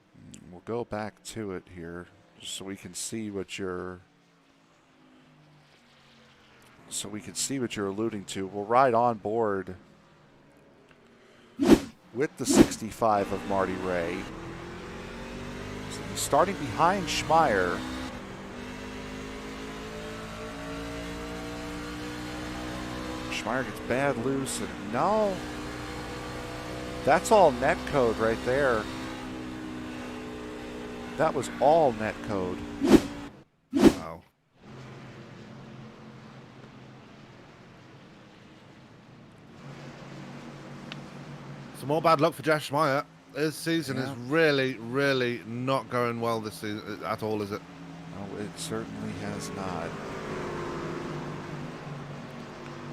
We'll go back to it here just so we can see what you're alluding to. We'll ride on board with the 65 of Marty Ray. So he's starting behind Schmeyer. Schmeyer gets bad loose, and no. That's all net code right there. That was all net code. Wow. Some more bad luck for Jeff Schmeyer. His season is really, really not going well this season at all, is it? No, it certainly has not.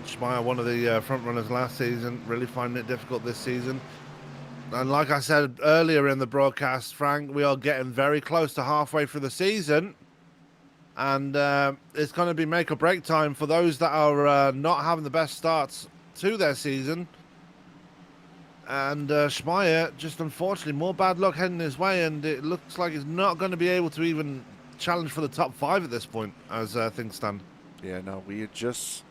Schmeyer, one of the front runners last season, really finding it difficult this season. And like I said earlier in the broadcast, Frank, we are getting very close to halfway through the season. And it's going to be make or break time for those that are not having the best starts to their season. And Schmeyer, just unfortunately, more bad luck heading his way. And it looks like he's not going to be able to even challenge for the top 5 at this point, as things stand. Yeah, no, we had just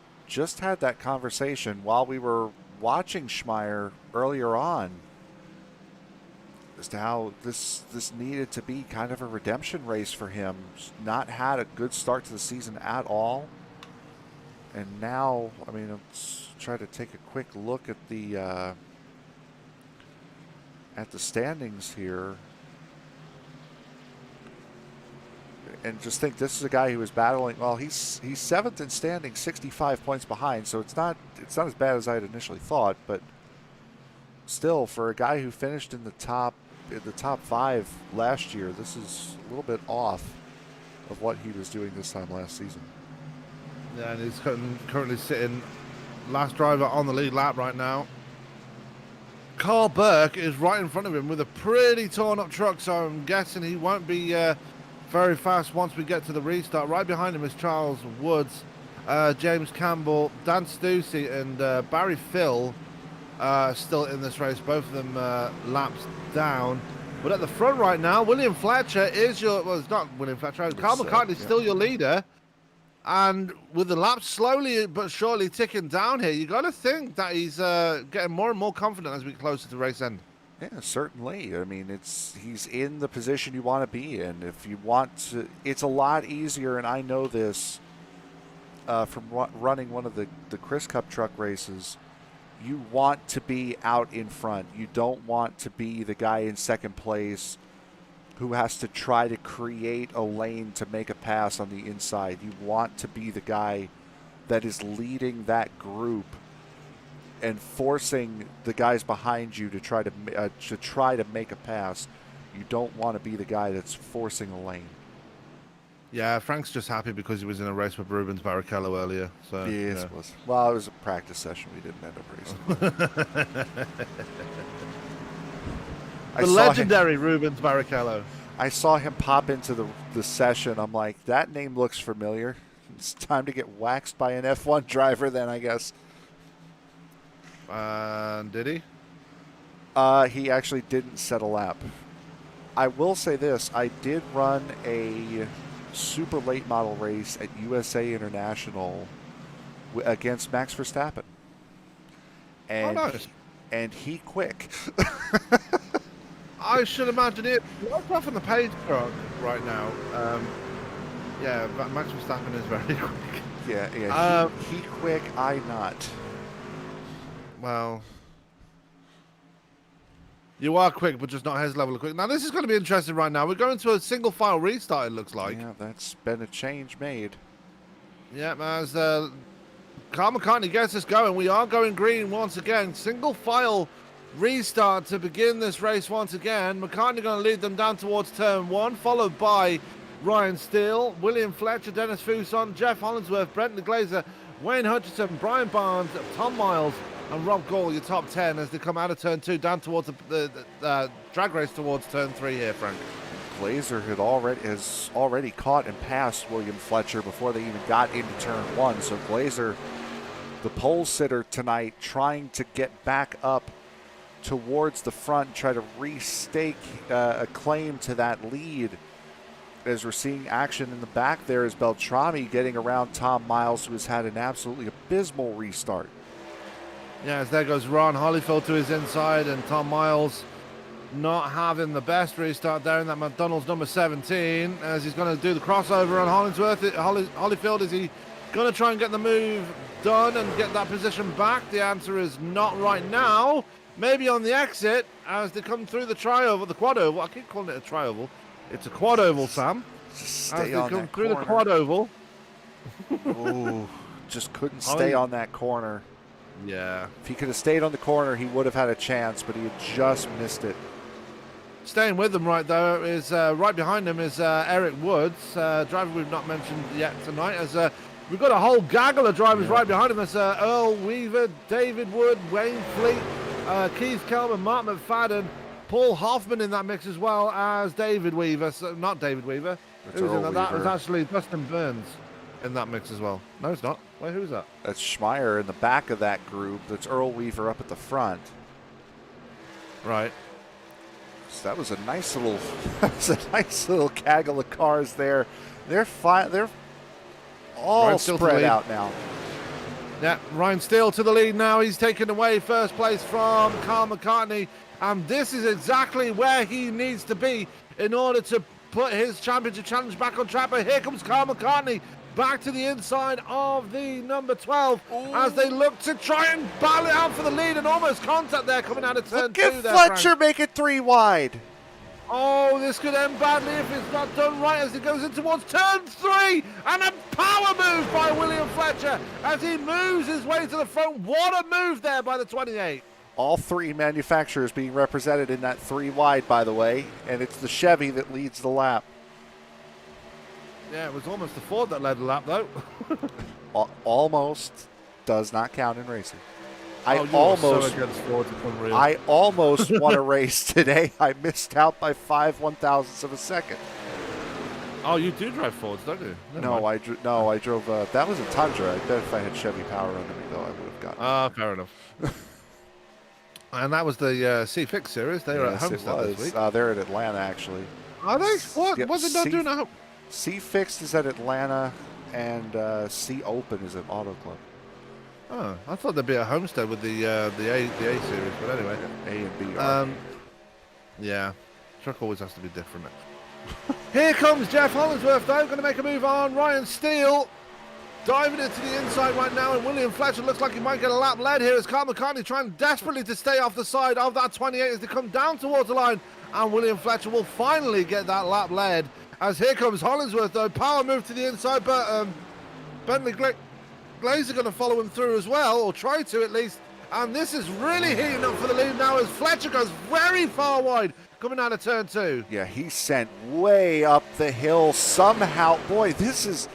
had that conversation while we were watching Schmeyer earlier on as to how this needed to be kind of a redemption race for him. Not had a good start to the season at all. And now, I mean, let's try to take a quick look at the standings here. And just think, this is a guy who is battling. Well, he's 7th in standing, 65 points behind. So it's not as bad as I had initially thought. But still, for a guy who finished in the top 5 last year, this is a little bit off of what he was doing this time last season. Yeah, and he's currently sitting last driver on the lead lap right now. Carl Burke is right in front of him with a pretty torn up truck, so I'm guessing he won't be very fast once we get to the restart. Right behind him is Charles Woods, James Campbell, Dan Stussy, and Barry Phil still in this race. Both of them laps down. But at the front right now, William Fletcher is your... Well, it's not William Fletcher. Carl McCartney's still your leader. And with the laps slowly but surely ticking down here, you got to think that he's getting more and more confident as we get closer to race end. Yeah, certainly. I mean, he's in the position you want to be in. If you want to, it's a lot easier, and I know this from running one of the Chris Cup truck races. You want to be out in front. You don't want to be the guy in second place who has to try to create a lane to make a pass on the inside. You want to be the guy that is leading that group and forcing the guys behind you to try to make a pass. You don't want to be the guy that's forcing a lane. Yeah, Frank's just happy because he was in a race with Rubens Barrichello earlier. So yes, yeah. Well, it was a practice session. We didn't end up racing. The legendary Rubens Barrichello. I saw him pop into the session. I'm like, that name looks familiar. It's time to get waxed by an F1 driver then, I guess. Did he? He actually didn't set a lap. I will say this. I did run a super late model race at USA International against Max Verstappen. And, nice. And he quick. I should imagine it. Right off on the page truck right now. Yeah, Max Verstappen is very quick. Yeah. He quick, I not. Well, you are quick, but just not his level of quick. Now, this is going to be interesting right now. We're going to a single file restart, it looks like. Yeah, that's been a change made. Yeah, as Carl McCartney gets us going. We are going green once again. Single file restart to begin this race once again. McCartney going to lead them down towards turn 1, followed by Ryan Steele, William Fletcher, Dennis Fuson, Jeff Hollingsworth, Brent Glazer, Wayne Hutchinson, Brian Barnes, Tom Miles, and Rob Gall, your top 10 as they come out of turn 2 down towards the drag race towards turn 3 here, Frank. Glazer has already caught and passed William Fletcher before they even got into turn 1. So Glazer, the pole sitter tonight, trying to get back up towards the front, try to restake a claim to that lead. As we're seeing action in the back there is Beltrami getting around Tom Miles, who has had an absolutely abysmal restart. Yeah, as there goes Ron Holyfield to his inside, and Tom Miles not having the best restart there in that McDonald's number 17, as he's going to do the crossover on Hollingsworth. Holyfield, is he going to try and get the move done and get that position back? The answer is not right now. Maybe on the exit as they come through the tri-oval, the quad-oval. I keep calling it a tri-oval. It's a quad-oval, Sam. Just as stay they on come that through corner. the quad-oval. Ooh, just couldn't stay on that corner. Yeah. If he could have stayed on the corner, he would have had a chance, but he had just missed it. Staying with them right there is right behind him is Eric Woods, driver we've not mentioned yet tonight. As we've got a whole gaggle of drivers right behind him. There's Earl Weaver, David Wood, Wayne Fleet, Keith Kelman, Mark McFadden, Paul Hoffman in that mix as well as David Weaver. So, not David Weaver. Who's in that? That was actually Dustin Burns in that mix as well. No, it's not. Wait, who's that? That's Schmeyer in the back of that group. That's Earl Weaver up at the front. Right. So that was a nice little gaggle of cars there. They're all spread out now. Yeah, Ryan Steele to the lead now. He's taken away first place from Carl McCartney. And this is exactly where he needs to be in order to put his championship challenge back on track. But here comes Carl McCartney back to the inside of the number 12 as they look to try and battle it out for the lead, and almost contact there coming out of turn 2 there. Fletcher make it 3 wide. Oh, this could end badly if it's not done right as he goes in towards turn 3, and a power move by William Fletcher as he moves his way to the front. What a move there by the 28. All 3 manufacturers being represented in that 3 wide, by the way, and it's the Chevy that leads the lap. Yeah, it was almost the Ford that led the lap, though. Almost does not count in racing. I almost won a race today. I missed out by 5/1000ths of a second. Oh, you do drive Fords, don't you? I drove. That was a Tundra. I bet if I had Chevy power under me, though, I would have gotten. Fair enough. And that was the C-Fix series. They were at Yes, it Homestead this was. week. They're at Atlanta, actually. Are they? What? Yep, Was it not doing at home? C-Fixed is at Atlanta, and C-Open is at Auto Club. Oh, I thought they'd be at Homestead with the A series, but anyway. A and B are. Yeah, truck always has to be different. Here comes Jeff Hollingsworth, though, going to make a move on. Ryan Steele diving into the inside right now, and William Fletcher looks like he might get a lap led here as Carl McCartney trying desperately to stay off the side of that 28 as they come down towards the line, and William Fletcher will finally get that lap led as here comes Hollingsworth, though. Power move to the inside, but Bentley Glazer going to follow him through as well, or try to at least. And this is really heating up for the lead now as Fletcher goes very far wide coming out of turn 2. Yeah, he sent way up the hill somehow. Boy, this is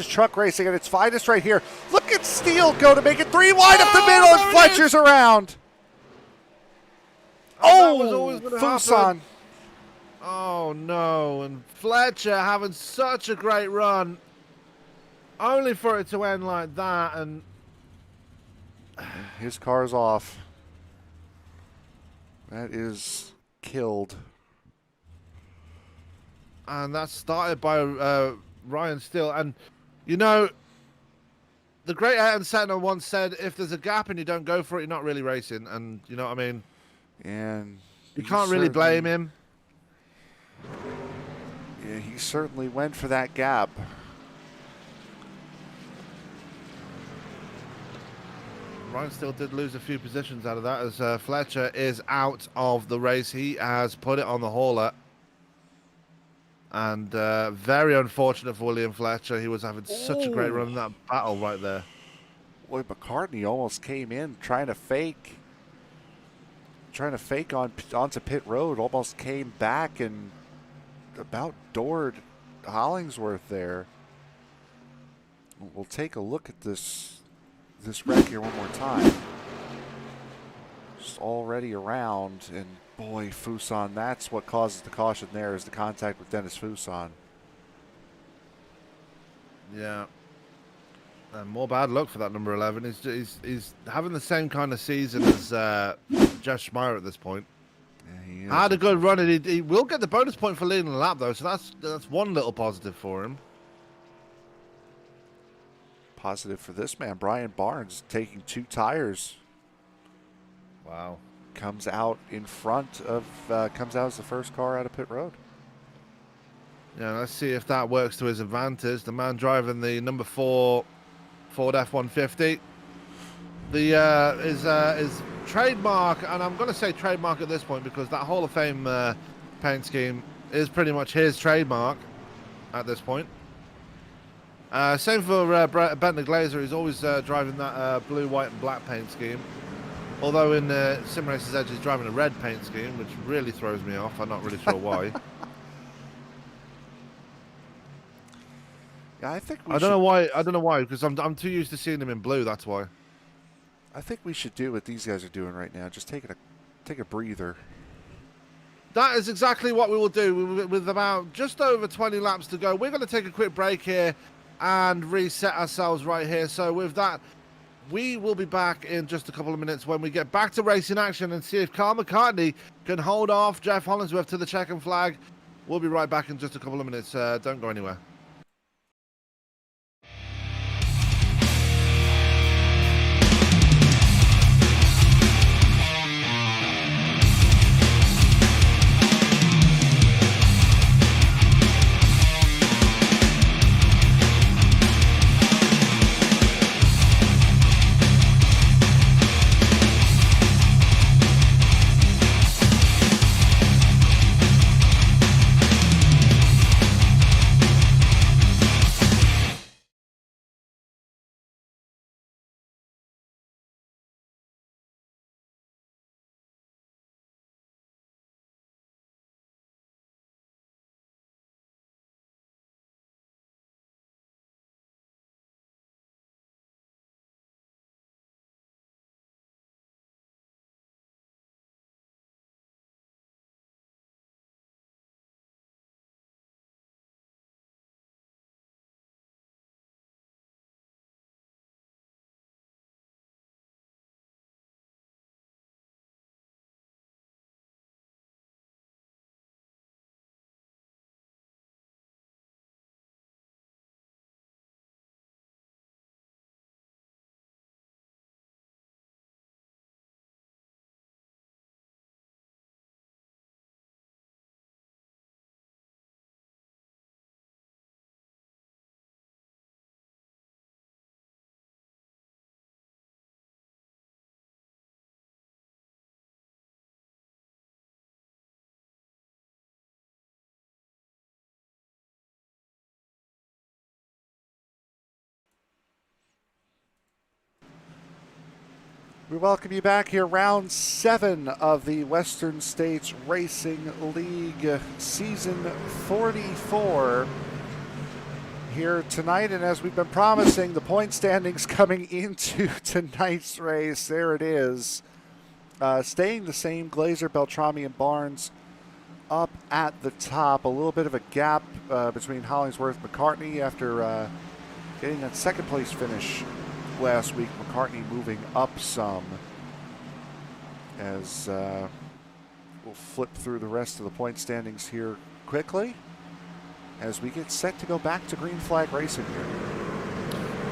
truck racing at its finest right here. Look at Steele go to make it 3 wide up the middle, and Fletcher's around. Oh, Fuson. Oh no, and Fletcher having such a great run, only for it to end like that, and his car's off. That is killed. And that's started by Ryan Steele. And, you know, the great Ayrton Senna once said, if there's a gap and you don't go for it, you're not really racing. And, you know what I mean? And you can't really blame him. Yeah, he certainly went for that gap. Ryan Steele did lose a few positions out of that as Fletcher is out of the race. He has put it on the hauler. And very unfortunate for William Fletcher. He was having such a great run in that battle right there. Boy, McCartney almost came in trying to fake onto pit road. Almost came back and about doored Hollingsworth there. We'll take a look at this wreck here one more time. Just already around, and boy, Fuson, that's what causes the caution there, is the contact with Dennis Fuson. Yeah. And more bad luck for that number 11. He's having the same kind of season as Jeff Schmeyer at this point. Yeah, he is. Had a good run, and he will get the bonus point for leading the lap, though, so that's one little positive for him. Positive for this man, Brian Barnes, taking 2 tires. Wow. Comes out in front of, comes out as the first car out of pit road. Yeah, let's see if that works to his advantage. The man driving the number 4 Ford F-150. His trademark, and I'm going to say trademark at this point because that Hall of Fame paint scheme is pretty much his trademark at this point. Same for Bentley Glazer. He's always driving that blue, white, and black paint scheme. Although in Sim Racer's Edge, he's driving a red paint scheme, which really throws me off. I'm not really sure why. Yeah, I think I don't know why, because I'm too used to seeing him in blue. That's why. I think we should do what these guys are doing right now. Just take a breather. That is exactly what we will do. With about just over 20 laps to go, we're going to take a quick break here and reset ourselves right here. So with that, we will be back in just a couple of minutes when we get back to racing action and see if Carl McCartney can hold off Jeff Hollingsworth to the checkered flag. We'll be right back in just a couple of minutes. Don't go anywhere. We welcome you back here, round 7 of the Western States Racing League, season 44 here tonight. And as we've been promising, the point standings coming into tonight's race, there it is. Staying the same, Glazer, Beltrami, and Barnes up at the top. A little bit of a gap between Hollingsworth and McCartney after getting that second place finish last week. McCartney moving up some as we'll flip through the rest of the point standings here quickly as we get set to go back to green flag racing here.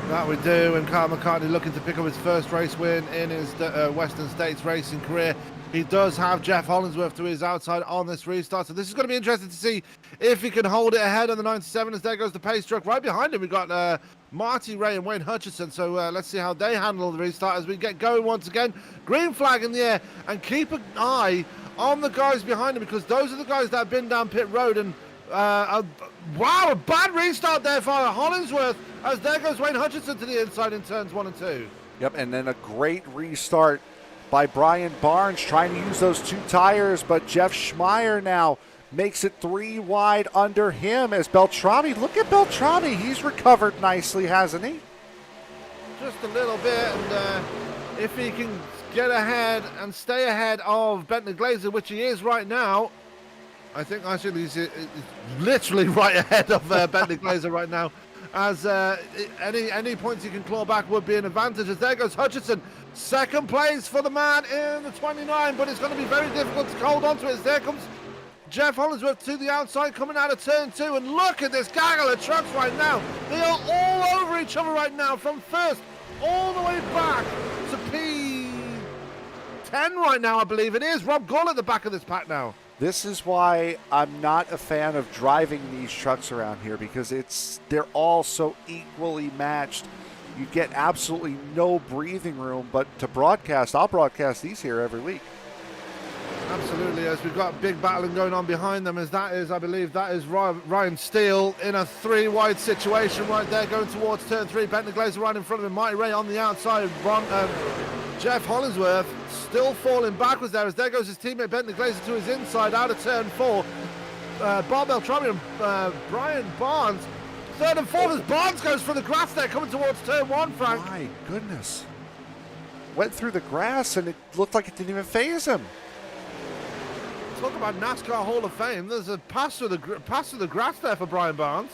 That we do, and Kyle McCartney looking to pick up his first race win in his Western States racing career. He does have Jeff Hollingsworth to his outside on this restart, so this is going to be interesting to see if he can hold it ahead on the 97 as there goes the pace truck. Right behind him, we've got Marty Ray and Wayne Hutchinson, so let's see how they handle the restart as we get going once again. Green flag in the air, and keep an eye on the guys behind him because those are the guys that have been down pit road. And wow, a bad restart there for Hollingsworth as there goes Wayne Hutchinson to the inside in turns 1 and 2. Yep, and then a great restart by Brian Barnes trying to use those 2 tires, but Jeff Schmeyer now makes it 3 wide under him as Beltrami, look at Beltrami, he's recovered nicely, hasn't he? Just a little bit, and if he can get ahead and stay ahead of Bentley Glazer, which he is right now, I think actually he's literally right ahead of Bentley Glazer right now, as any points he can claw back would be an advantage. As there goes Hutchinson, second place for the man in the 29, but it's going to be very difficult to hold on to it as there comes Jeff Hollingsworth to the outside coming out of turn 2, and look at this gaggle of trucks right now. They are all over each other right now from first all the way back to P10 right now, I believe it is. Rob Gall at the back of this pack now. This is why I'm not a fan of driving these trucks around here because they're all so equally matched. You get absolutely no breathing room, but to broadcast, I'll broadcast these here every week. Absolutely, as we've got big battling going on behind them, as that is, I believe, that is Ryan Steele in a 3 wide situation right there going towards turn 3. Bentley Glazer right in front of him, Marty Ray on the outside, Jeff Hollingsworth still falling backwards there as there goes his teammate Bentley Glazer to his inside out of turn 4. Bob Beltrami and Brian Barnes, 3rd and 4th as Barnes goes for the grass there coming towards turn 1, Frank. My goodness. Went through the grass and it looked like it didn't even faze him. Talk about NASCAR Hall of Fame. There's a pass through the grass there for Brian Barnes.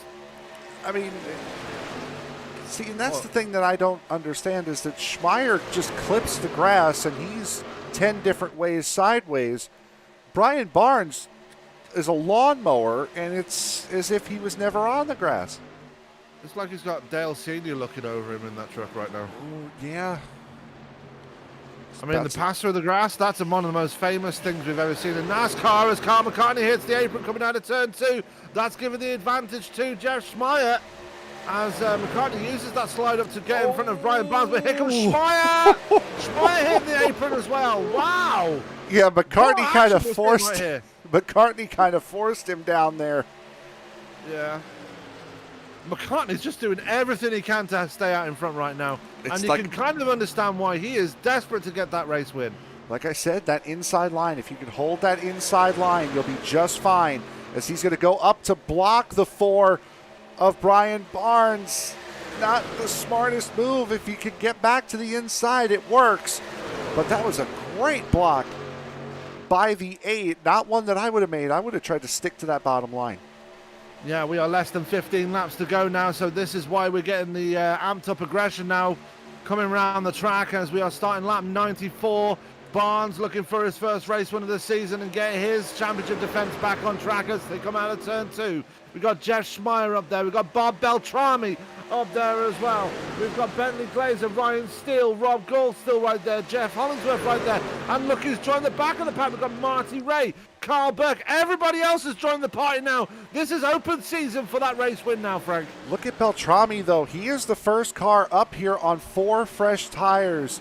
I mean, see, and that's the thing that I don't understand is that Schmeyer just clips the grass and he's 10 different ways sideways. Brian Barnes is a lawnmower and it's as if he was never on the grass. It's like he's got Dale Sr. looking over him in that truck right now. Oh, yeah. I mean, the pass through the grass, that's one of the most famous things we've ever seen in NASCAR as Kyle McCartney hits the apron coming out of turn 2. That's given the advantage to Jeff Schmeyer as McCartney uses that slide up to get in front of Brian Barnes. But here comes Schmeyer! Schmeyer hitting the apron as well. Wow! Yeah, McCartney kind of forced McCartney kind of forced him down there. Yeah. McCartney's just doing everything he can to stay out in front right now. And you can kind of understand why he is desperate to get that race win. Like I said, that inside line, if you can hold that inside line, you'll be just fine. As he's going to go up to block the 4 of Brian Barnes. Not the smartest move. If you could get back to the inside, it works. But that was a great block by the 8. Not one that I would have made. I would have tried to stick to that bottom line. Yeah, we are less than 15 laps to go now, so this is why we're getting the amped up aggression now coming around the track as we are starting lap 94. Barnes looking for his first race win of the season and get his championship defense back on track as they come out of turn 2. We've got Jeff Schmeyer up there. We've got Bob Beltrami up there as well. We've got Bentley Glazer, Ryan Steele, Rob Gould still right there, Jeff Hollingsworth right there. And look who's joined the back of the pack. We've got Marty Ray, Carl Burke. Everybody else has joined the party now. This is open season for that race win now, Frank. Look at Beltrami, though. He is the first car up here on 4 fresh tires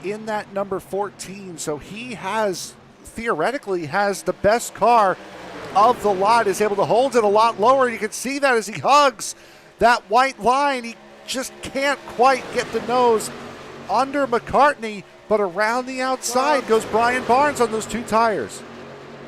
in that number 14. So he theoretically has the best car of the lot, is able to hold it a lot lower. You can see that as he hugs that white line. He just can't quite get the nose under McCartney, but around the outside goes Brian Barnes on those 2 tires.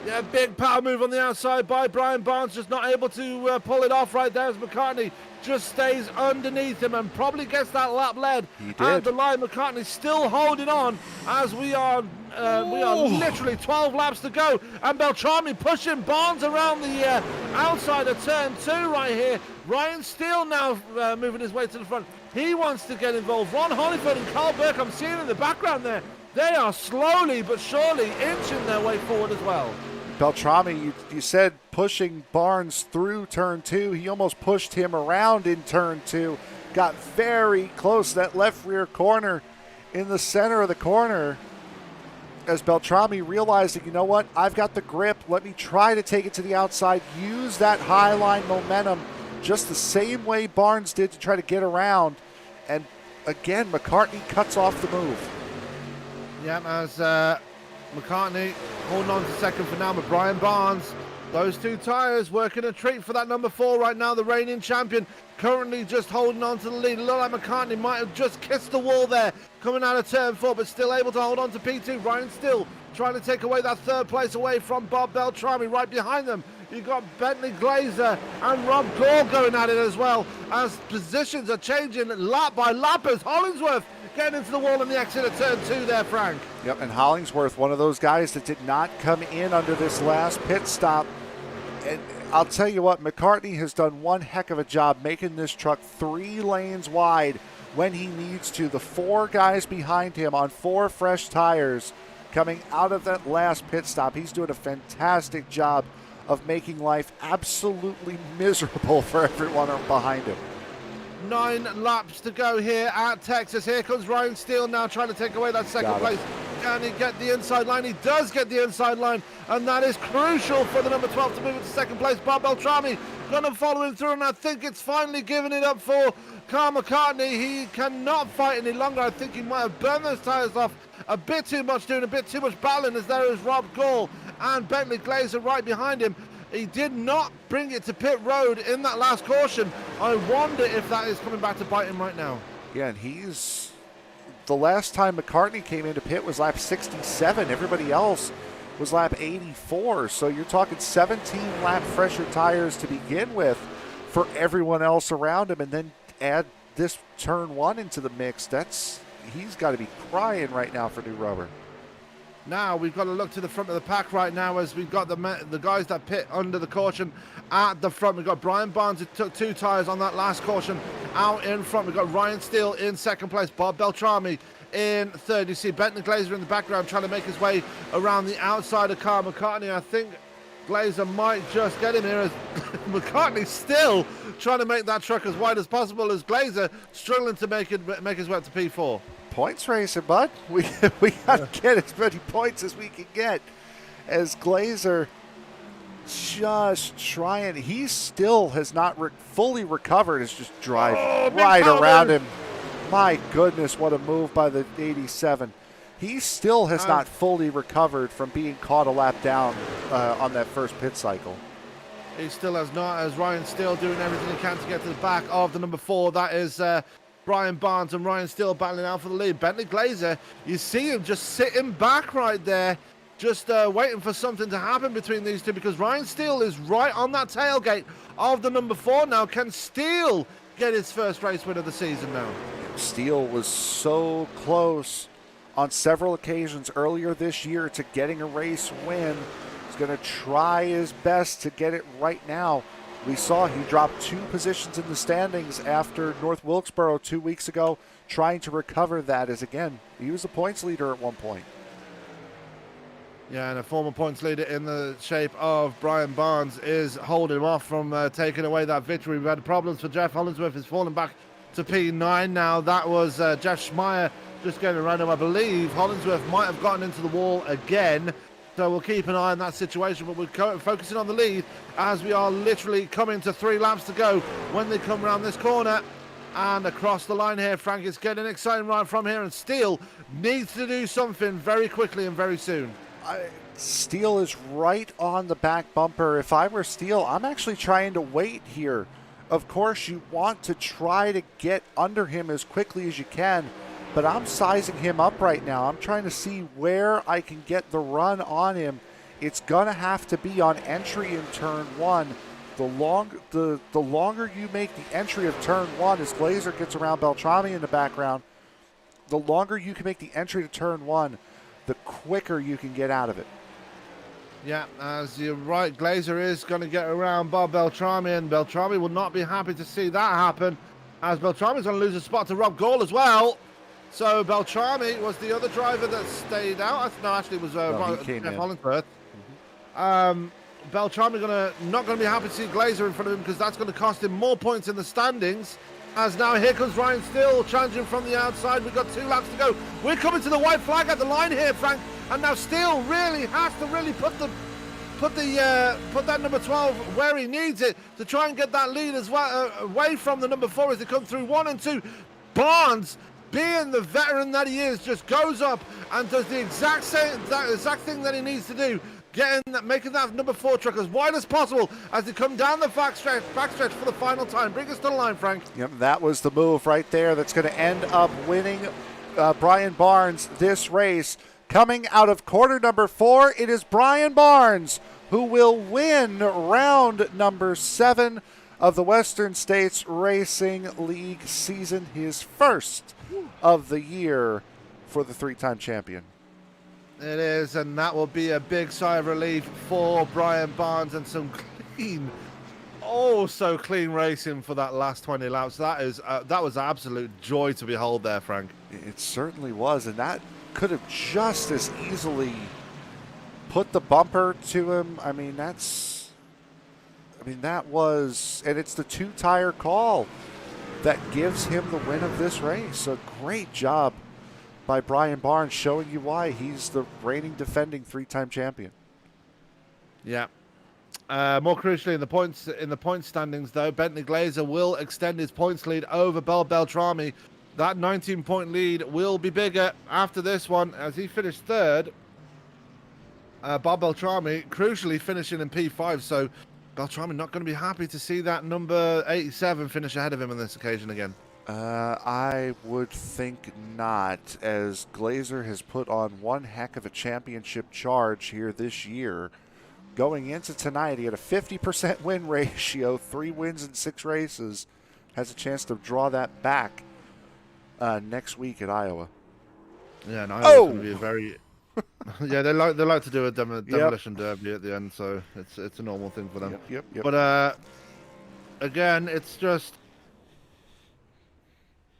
Yeah, big power move on the outside by Brian Barnes, just not able to pull it off right there as Mccartney just stays underneath him and probably gets that lap led. He did. And the line, McCartney still holding on as we are literally 12 laps to go. And Beltrami pushing Barnes around the outside of turn 2 right here. Ryan Steele now moving his way to the front. He wants to get involved. Ron Hollingford and Carl Burke, I'm seeing in the background there. They are slowly but surely inching their way forward as well. Beltrami, you said pushing Barnes through turn 2. He almost pushed him around in turn 2. Got very close to that left rear corner in the center of the corner as Beltrami realized that, you know what, I've got the grip. Let me try to take it to the outside, use that high line momentum just the same way Barnes did to try to get around. And again, McCartney cuts off the move. Yeah, as McCartney holding on to second for now, but Brian Barnes, those 2 tires working a treat for that number 4 right now, the reigning champion, currently just holding on to the lead. It looked like McCartney might have just kissed the wall there coming out of turn 4, but still able to hold on to P2. Ryan still trying to take away that 3rd place away from Bob Beltrami. Right behind them, you've got Bentley Glazer and Rob Gore going at it as well, as positions are changing lap by lap as Hollingsworth getting into the wall in the exit of turn 2 there, Frank. Yep, and Hollingsworth, one of those guys that did not come in under this last pit stop. And I'll tell you what, McCartney has done one heck of a job making this truck 3 lanes wide when he needs to. The 4 guys behind him on 4 fresh tires coming out of that last pit stop. He's doing a fantastic job of making life absolutely miserable for everyone behind him. 9 laps to go here at Texas. Here comes Ryan Steele now trying to take away that second place. Can he get the inside line? He does get the inside line, and that is crucial for the number 12 to move into second place. Bob Beltrami going to follow him through, and I think it's finally giving it up for Carl McCartney. He cannot fight any longer. I think he might have burned those tyres off a bit too much, doing a bit too much battling, as there is Rob Gall and Bentley Glazer right behind him. He did not bring it to pit road in that last caution. I wonder if that is coming back to bite him right now. Yeah, and he's... The last time McCartney came into pit was lap 67. Everybody else was lap 84. So you're talking 17 lap fresher tires to begin with for everyone else around him. And then add this turn 1 into the mix. He's got to be crying right now for new rubber. Now we've got to look to the front of the pack right now, as we've got the guys that pit under the caution at the front. We've got Brian Barnes, who took 2 tires on that last caution, out in front. We've got Ryan Steele in second place, Bob Beltrami in third. You see Bentley Glazer in the background trying to make his way around the outside of Carl McCartney. I think Glazer might just get him here, as McCartney still trying to make that truck as wide as possible, as Glazer struggling to make his way up to P4. Points racing, bud. We got to get as many points as we can get. As Glazer just trying, he still has not fully recovered. It's just driving right around him. My goodness, what a move by the 87. He still has not fully recovered from being caught a lap down on that first pit cycle. He still has not, as Ryan Steele doing everything he can to get to the back of the number 4. That is Brian Barnes and Ryan Steele battling out for the lead. Bentley Glazer, you see him just sitting back right there, just waiting for something to happen between these two, because Ryan Steele is right on that tailgate of the number 4 now. Can Steele get his first race win of the season now? Steele was so close on several occasions earlier this year to getting a race win. He's going to try his best to get it right now. We saw he dropped 2 positions in the standings after North Wilkesboro 2 weeks ago, trying to recover that, as again, he was a points leader at one point. Yeah, and a former points leader in the shape of Brian Barnes is holding him off from taking away that victory. We've had problems for Jeff Hollingsworth. He's fallen back to P9 now. That was Jeff Schmeyer just getting around him. I believe Hollingsworth might have gotten into the wall again. So we'll keep an eye on that situation, but we're focusing on the lead as we are literally coming to 3 laps to go when they come around this corner and across the line here. Frank, it's getting exciting right from here, and Steele needs to do something very quickly and very soon. Steele is right on the back bumper. If I were Steele, I'm actually trying to wait here. Of course, you want to try to get under him as quickly as you can, but I'm sizing him up right now. I'm trying to see where I can get the run on him. It's going to have to be on entry in turn one. The longer you make the entry of turn one, as Glazer gets around Beltrami in the background, the longer you can make the entry to turn one, the quicker you can get out of it. Yeah, as you're right, Glazer is going to get around Bob Beltrami, and Beltrami will not be happy to see that happen, as Beltrami's going to lose a spot to Rob Gall as well. So Beltrami was the other driver that stayed out. No, actually it was Jeff Hollingsworth. Beltrami not going to be happy to see Glazer in front of him, because that's going to cost him more points in the standings. As now here comes Ryan Still challenging from the outside. We've got 2 laps to go. We're coming to the white flag at the line here, Frank. And now Still really has to put that number 12 where he needs it to try and get that lead as well, away from the number 4 as they come through 1 and 2. Barnes, being the veteran that he is, just goes up and does the exact thing that he needs to do, making that number 4 truck as wide as possible as they come down the backstretch for the final time. Bring us to the line, Frank. Yep, that was the move right there that's going to end up winning Brian Barnes this race. Coming out of quarter number 4, it is Brian Barnes who will win round number 7 of the Western States Racing League season, his first of the year for the 3-time champion. It is, and that will be a big sigh of relief for Brian Barnes, and some clean, so clean racing for that last 20 laps. That was absolute joy to behold there, Frank. It certainly was, and that could have just as easily put the bumper to him. That was, and it's the 2-tire call that gives him the win of this race. A great job by Brian Barnes, showing you why he's the reigning defending 3-time champion. Yeah. More crucially, in the points standings, though, Bentley Glazer will extend his points lead over Bob Beltrami. That 19-point lead will be bigger after this one, as he finished 3rd. Bob Beltrami, crucially, finishing in P5, so Beltrami not going to be happy to see that number 87 finish ahead of him on this occasion again. I would think not, as Glazer has put on one heck of a championship charge here this year. Going into tonight, he had a 50% win ratio, 3 wins in 6 races. Has a chance to draw that back next week at Iowa. Yeah, and Iowa's going to be a very... yeah, they like to do a demolition derby at the end, so it's a normal thing for them. Yep. But again, it's just...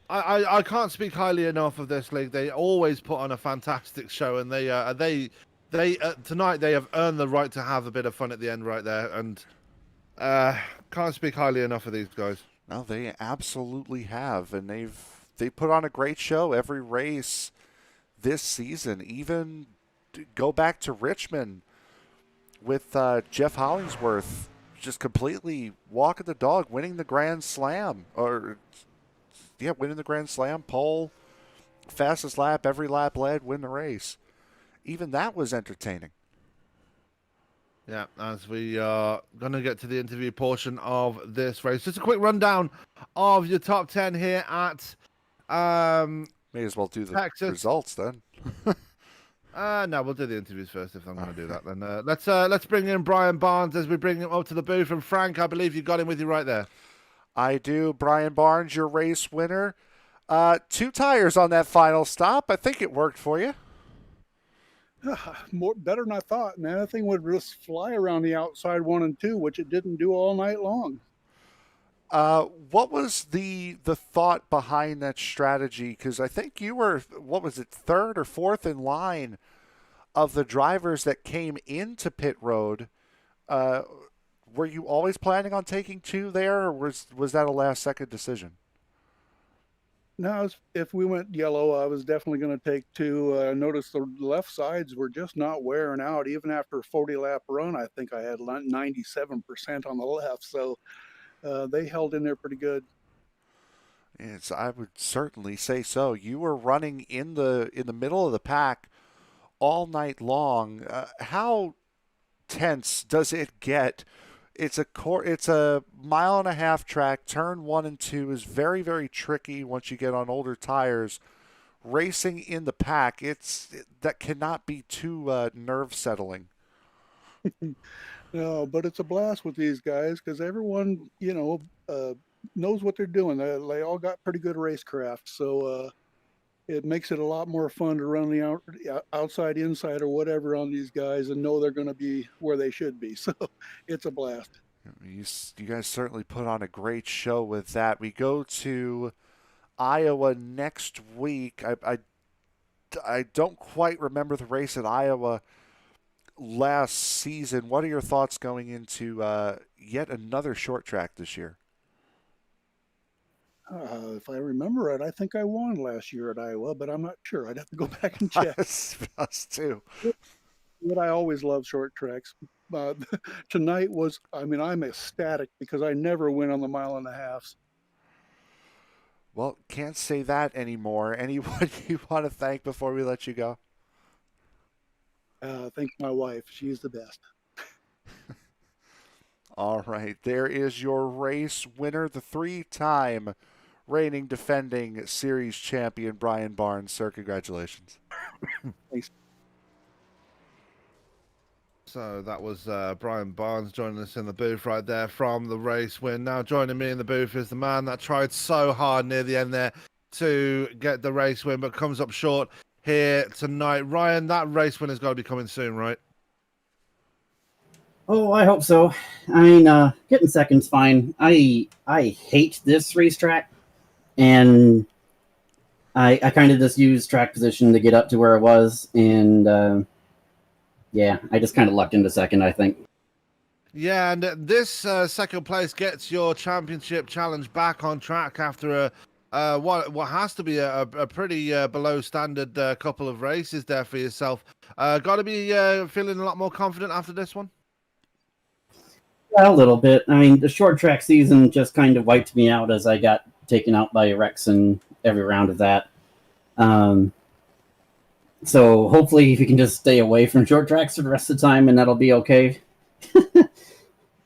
I can't speak highly enough of this league. They always put on a fantastic show, and they tonight they have earned the right to have a bit of fun at the end right there, and can't speak highly enough of these guys. No, they absolutely have, and they put on a great show every race this season. Even go back to Richmond with Jeff Hollingsworth just completely walking the dog, winning the Grand Slam, winning the Grand Slam, pole, fastest lap, every lap led, win the race. Even that was entertaining. Yeah, as we are going to get to the interview portion of this race. Just a quick rundown of your top 10 here at May as well do the Texas. Results then. No, we'll do the interviews first if I'm going to do that. Then let's bring in Brian Barnes as we bring him up to the booth. And Frank, I believe you got him with you right there. I do. Brian Barnes, your race winner. 2 tires on that final stop. I think it worked for you. Better than I thought, man. That thing would just fly around the outside 1 and 2, which it didn't do all night long. What was the thought behind that strategy? Because I think you were, 3rd or 4th in line of the drivers that came into pit road. Were you always planning on taking 2 there, or was that a last-second decision? No, if we went yellow, I was definitely going to take 2. Notice the left sides were just not wearing out. Even after a 40-lap run, I think I had 97% on the left. So they held in there pretty good. Yes, I would certainly say so. You were running in the middle of the pack all night long. How tense does it get? It's a 1.5 mile track. Turn 1 and 2 is very, very tricky once you get on older tires. racing in the pack, that cannot be too nerve settling. No, but it's a blast with these guys because everyone, knows what they're doing. They all got pretty good racecraft, so it makes it a lot more fun to run the outside, inside, or whatever on these guys and know they're going to be where they should be. So it's a blast. You guys certainly put on a great show with that. We go to Iowa next week. I don't quite remember the race at Iowa last season. What are your thoughts going into yet another short track this year? If I remember right, I think I won last year at Iowa, but I'm not sure. I'd have to go back and check. Us too. But I always love short tracks. Uh, Tonight was, I'm ecstatic because I never win on the mile and a half. Well, can't say that anymore. Anyone you want to thank before we let you go? Thank my wife. She's the best. All right. There is your race winner, the 3-time reigning defending series champion, Brian Barnes. Sir, congratulations. Thanks. So that was Brian Barnes joining us in the booth right there from the race win. Now joining me in the booth is the man that tried so hard near the end there to get the race win, but comes up short here tonight. Ryan, that race win has got to be coming soon, right? Oh, I hope so. I mean, getting second's fine. I hate this racetrack, and I kind of just used track position to get up to where I was, and yeah, I just kind of lucked into second, I think. Yeah, and this second place gets your championship challenge back on track after what has to be a pretty below standard couple of races there for yourself. Got to be feeling a lot more confident after this one? A little bit. I mean, the short track season just kind of wiped me out as I got taken out by Rex in every round of that. So hopefully if you can just stay away from short tracks for the rest of the time, and that'll be okay.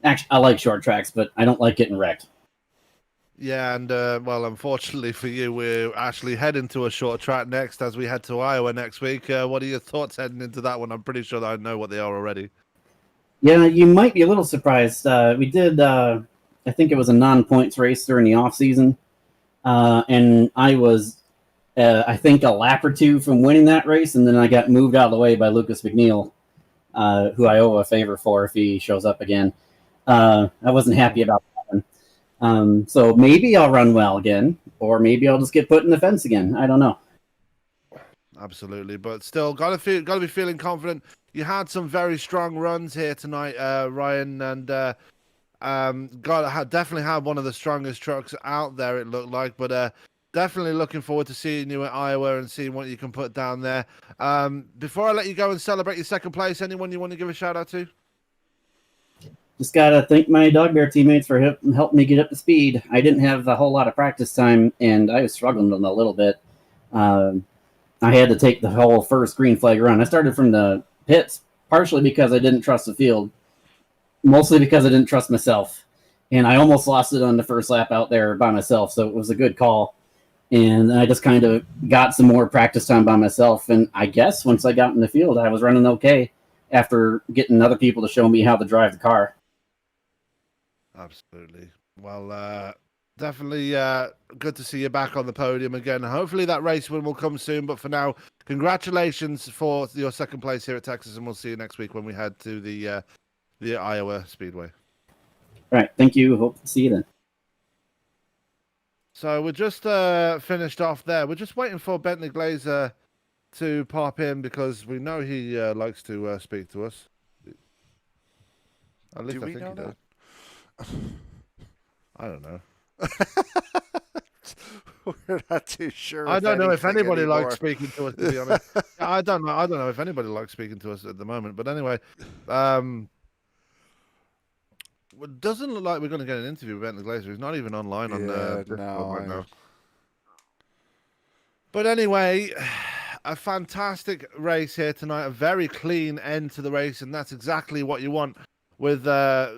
Actually, I like short tracks, but I don't like getting wrecked. Yeah, and well, unfortunately for you, we're actually heading to a short track next as we head to Iowa next week. What are your thoughts heading into that one? I'm pretty sure that I know what they are already. Yeah, you might be a little surprised. We did, I think it was a non-points race during the off-season, and I was, I think, a lap or two from winning that race, and then I got moved out of the way by Lucas McNeil, who I owe a favor for if he shows up again. I wasn't happy about that one. So maybe I'll run well again, or maybe I'll just get put in the fence again. I don't know. Absolutely, but still, got to be feeling confident. You had some very strong runs here tonight, Ryan, and definitely had one of the strongest trucks out there. It looked like, but definitely looking forward to seeing you at Iowa and seeing what you can put down there. Before I let you go and celebrate your second place, anyone you want to give a shout out to? Just gotta thank my dog bear teammates for helping me get up to speed. I didn't have a whole lot of practice time, and I was struggling a little bit. I had to take the whole first green flag run. I started from the pits, partially because I didn't trust the field, mostly because I didn't trust myself. And I almost lost it on the first lap out there by myself, so it was a good call. And I just kind of got some more practice time by myself. And I guess once I got in the field, I was running okay after getting other people to show me how to drive the car. Absolutely. Well, definitely good to see you back on the podium again. Hopefully that race win will come soon. But for now, congratulations for your second place here at Texas, and we'll see you next week when we head to the Iowa Speedway. All right. Thank you. Hope to see you then. So we're just finished off there. We're just waiting for Bentley Glazer to pop in because we know he likes to speak to us. At least I think he does. I don't know. We're not too sure. I don't know if anybody anymore. likes speaking to us, to be honest. I don't know. I don't know if anybody likes speaking to us at the moment. But anyway, it doesn't look like we're going to get an interview with Bentley Glazer. He's not even online on Discord right now. But anyway, a fantastic race here tonight. A very clean end to the race, and that's exactly what you want with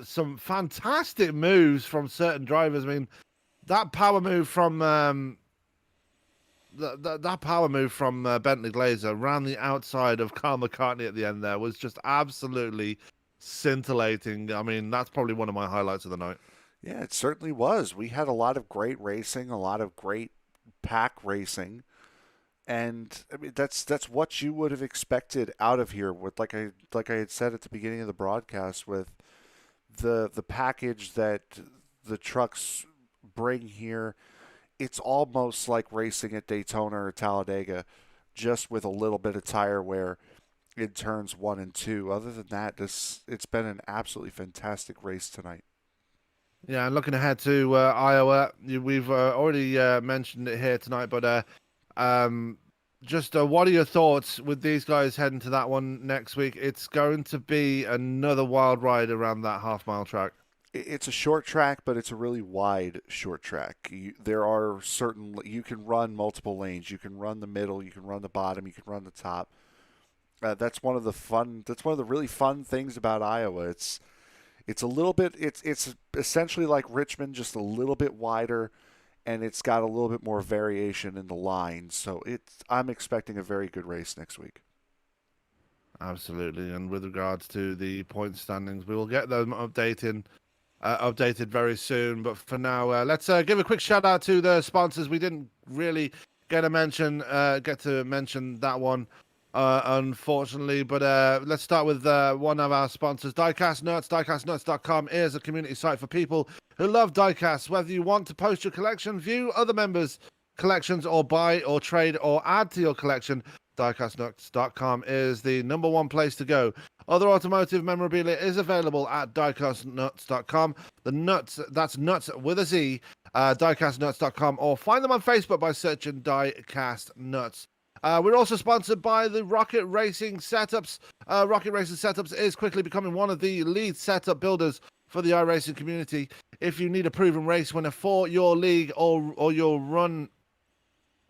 some fantastic moves from certain drivers. I mean, that power move from that power move from Bentley Glazer around the outside of Carl McCartney at the end there was just absolutely scintillating. I mean, that's probably one of my highlights of the night. Yeah, it certainly was. We had a lot of great racing, a lot of great pack racing, and I mean that's what you would have expected out of here. With like I had said at the beginning of the broadcast, with the package that the trucks bring here, it's almost like racing at Daytona or Talladega, just with a little bit of tire wear in turns 1 and 2. Other than that, it's been an absolutely fantastic race tonight. Yeah, and looking ahead to Iowa, we've already mentioned it here tonight, but just what are your thoughts with these guys heading to that one next week? It's going to be another wild ride around that half-mile track. It's a short track, but it's a really wide short track. There are you can run multiple lanes. You can run the middle. You can run the bottom. You can run the top. That's one of the really fun things about Iowa. It's a little bit. It's essentially like Richmond, just a little bit wider, and it's got a little bit more variation in the lines. So I'm expecting a very good race next week. Absolutely, and with regards to the point standings, we will get them updated very soon. But for now, let's give a quick shout out to the sponsors. We didn't really get to mention that one. Unfortunately, but let's start with one of our sponsors, Diecast Nuts. Diecastnuts.com is a community site for people who love diecast. Whether you want to post your collection, view other members' collections, or buy or trade or add to your collection, Diecastnuts.com is the #1 place to go. Other automotive memorabilia is available at diecastnuts.com. The nuts, that's nuts with a Z, diecastnuts.com, or find them on Facebook by searching Diecast Nuts. We're also sponsored by the Rocket Racing Setups. Rocket Racing Setups is quickly becoming one of the lead setup builders for the iRacing community. If you need a proven race winner for your league or your run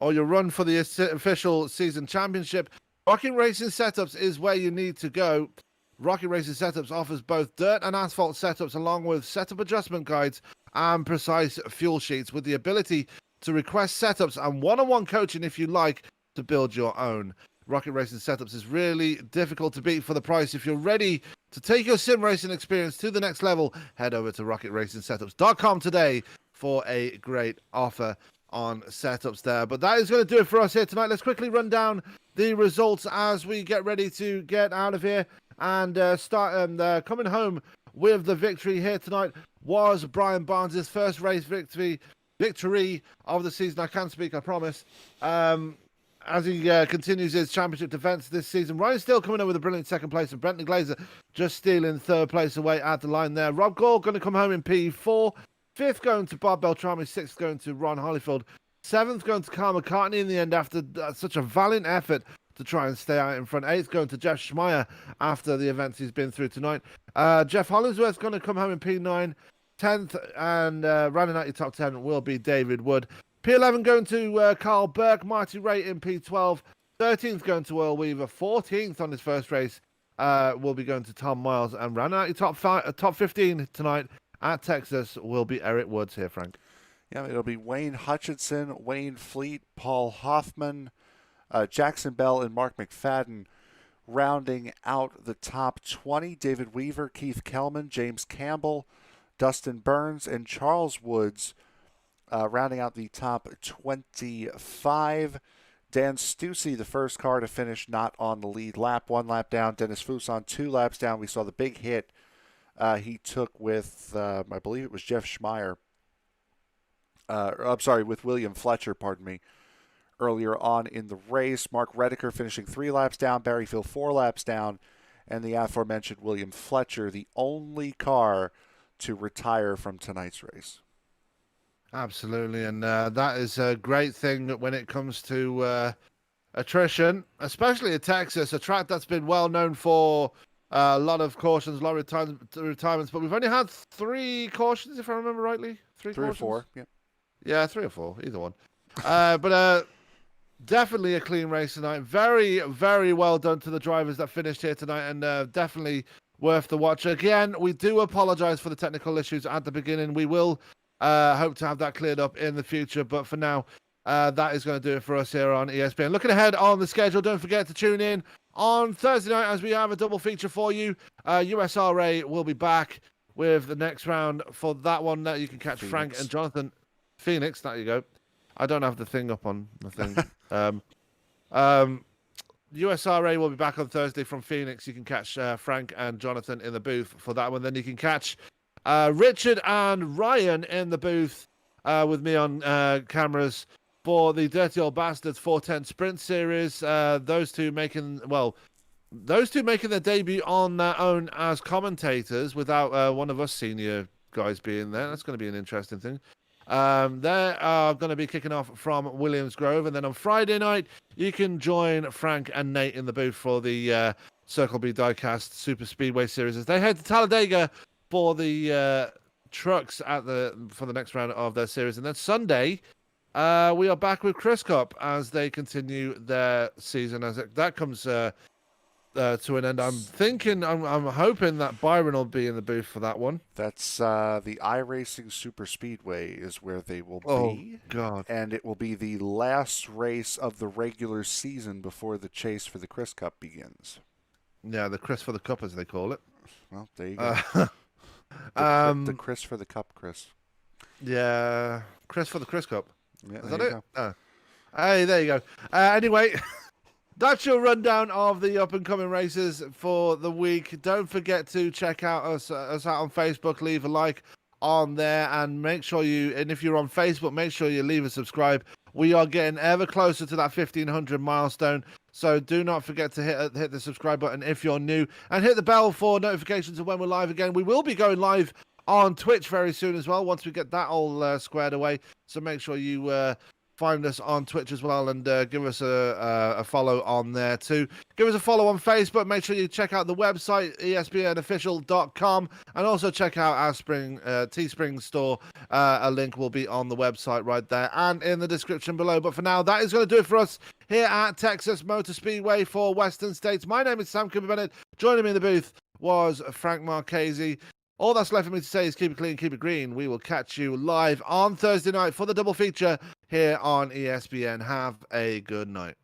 for the official season championship, Rocket Racing Setups is where you need to go. Rocket Racing Setups offers both dirt and asphalt setups along with setup adjustment guides and precise fuel sheets with the ability to request setups and one-on-one coaching if you like to build your own. Rocket Racing Setups is really difficult to beat for the price. If you're ready to take your sim racing experience to the next level, head over to rocketracingsetups.com today for a great offer on setups there. But that is going to do it for us here tonight. Let's quickly run down the results as we get ready to get out of here and start coming home with the victory here tonight was Brian Barnes' first race victory of the season. I can speak, I promise. As he continues his championship defense this season. Ryan Steele coming in with a brilliant second place, and Bentley Glazer just stealing third place away at the line there. Rob Gall going to come home in P4. Fifth going to Bob Beltrami. Sixth going to Ron Hollyfield. Seventh going to Carl McCartney in the end after such a valiant effort to try and stay out in front. Eighth going to Jeff Schmeyer after the events he's been through tonight. Jeff Hollingsworth going to come home in P9. 10th and rounding out your top 10 will be David Wood. P11 going to Carl Burke, Marty Ray in P12. 13th going to Earl Weaver. 14th on his first race will be going to Tom Miles. And rounding out your top 15 tonight at Texas will be Eric Woods here, Frank. Yeah, it'll be Wayne Hutchinson, Wayne Fleet, Paul Hoffman, Jackson Bell, and Mark McFadden. Rounding out the top 20, David Weaver, Keith Kellman, James Campbell, Dustin Burns, and Charles Woods. Rounding out the top 25, Dan Stussy, the first car to finish not on the lead lap, 1 lap down. Dennis Fuson, 2 laps down. We saw the big hit he took with, I believe it was Jeff Schmeyer. I'm sorry, with William Fletcher, pardon me, earlier on in the race. Mark Redeker finishing 3 laps down. Barry Field 4 laps down. And the aforementioned William Fletcher, the only car to retire from tonight's race. Absolutely, and that is a great thing when it comes to attrition, especially at Texas, a track that's been well known for a lot of cautions, a lot of retirements, but we've only had 3 cautions, if I remember rightly. 3 or cautions? 4, yeah. Yeah, 3 or 4, either one. But definitely a clean race tonight. Very, very well done to the drivers that finished here tonight, and definitely worth the watch. Again, we do apologize for the technical issues at the beginning. We will hope to have that cleared up in the future, but for now, that is going to do it for us here on ESPN. Looking ahead on the schedule, don't forget to tune in on Thursday night as we have a double feature for you. USRA will be back with the next round for that one. That you can catch Frank and Jonathan. Phoenix, there you go. I don't have the thing up on the thing. USRA will be back on Thursday from Phoenix. You can catch Frank and Jonathan in the booth for that one. Then you can catch Richard and Ryan in the booth with me on cameras for the Dirty Old Bastards 410 Sprint Series. Those two making their debut on their own as commentators without one of us senior guys being there. That's going to be an interesting thing. They are going to be kicking off from Williams Grove, and then on Friday night you can join Frank and Nate in the booth for the Circle B Diecast Super Speedway Series as they head to Talladega for the trucks for the next round of their series. And then Sunday we are back with Chris Cup as they continue their season as that comes to an end. I'm hoping that Byron will be in the booth for that one. That's the iRacing Super Speedway is where they will be. Oh, God. And it will be the last race of the regular season before the chase for the Chris Cup begins. Yeah, the Chris for the Cup, as they call it. Well, there you go. The Chris for the Cup, Chris. Yeah, Chris for the Chris Cup. Yeah, is that it? Hey, there you go. Anyway, that's your rundown of the up-and-coming races for the week. Don't forget to check out us out on Facebook. Leave a like on there, and if you're on Facebook, make sure you leave a subscribe. We are getting ever closer to that 1,500 milestone, so do not forget to hit the subscribe button if you're new, and hit the bell for notifications of when we're live again. We will be going live on Twitch very soon as well, once we get that all squared away. So make sure you find us on Twitch as well, and give us a follow on there too. Give us a follow on Facebook. Make sure you check out the website, espnofficial.com, and also check out our Teespring store. A link will be on the website right there and in the description below. But for now, that is going to do it for us here at Texas Motor Speedway for Western States. My name is Sam Cooper Bennett. Joining me in the booth was Frank Marchese. All that's left for me to say is keep it clean, keep it green. We will catch you live on Thursday night for the double feature here on ESPN. Have a good night.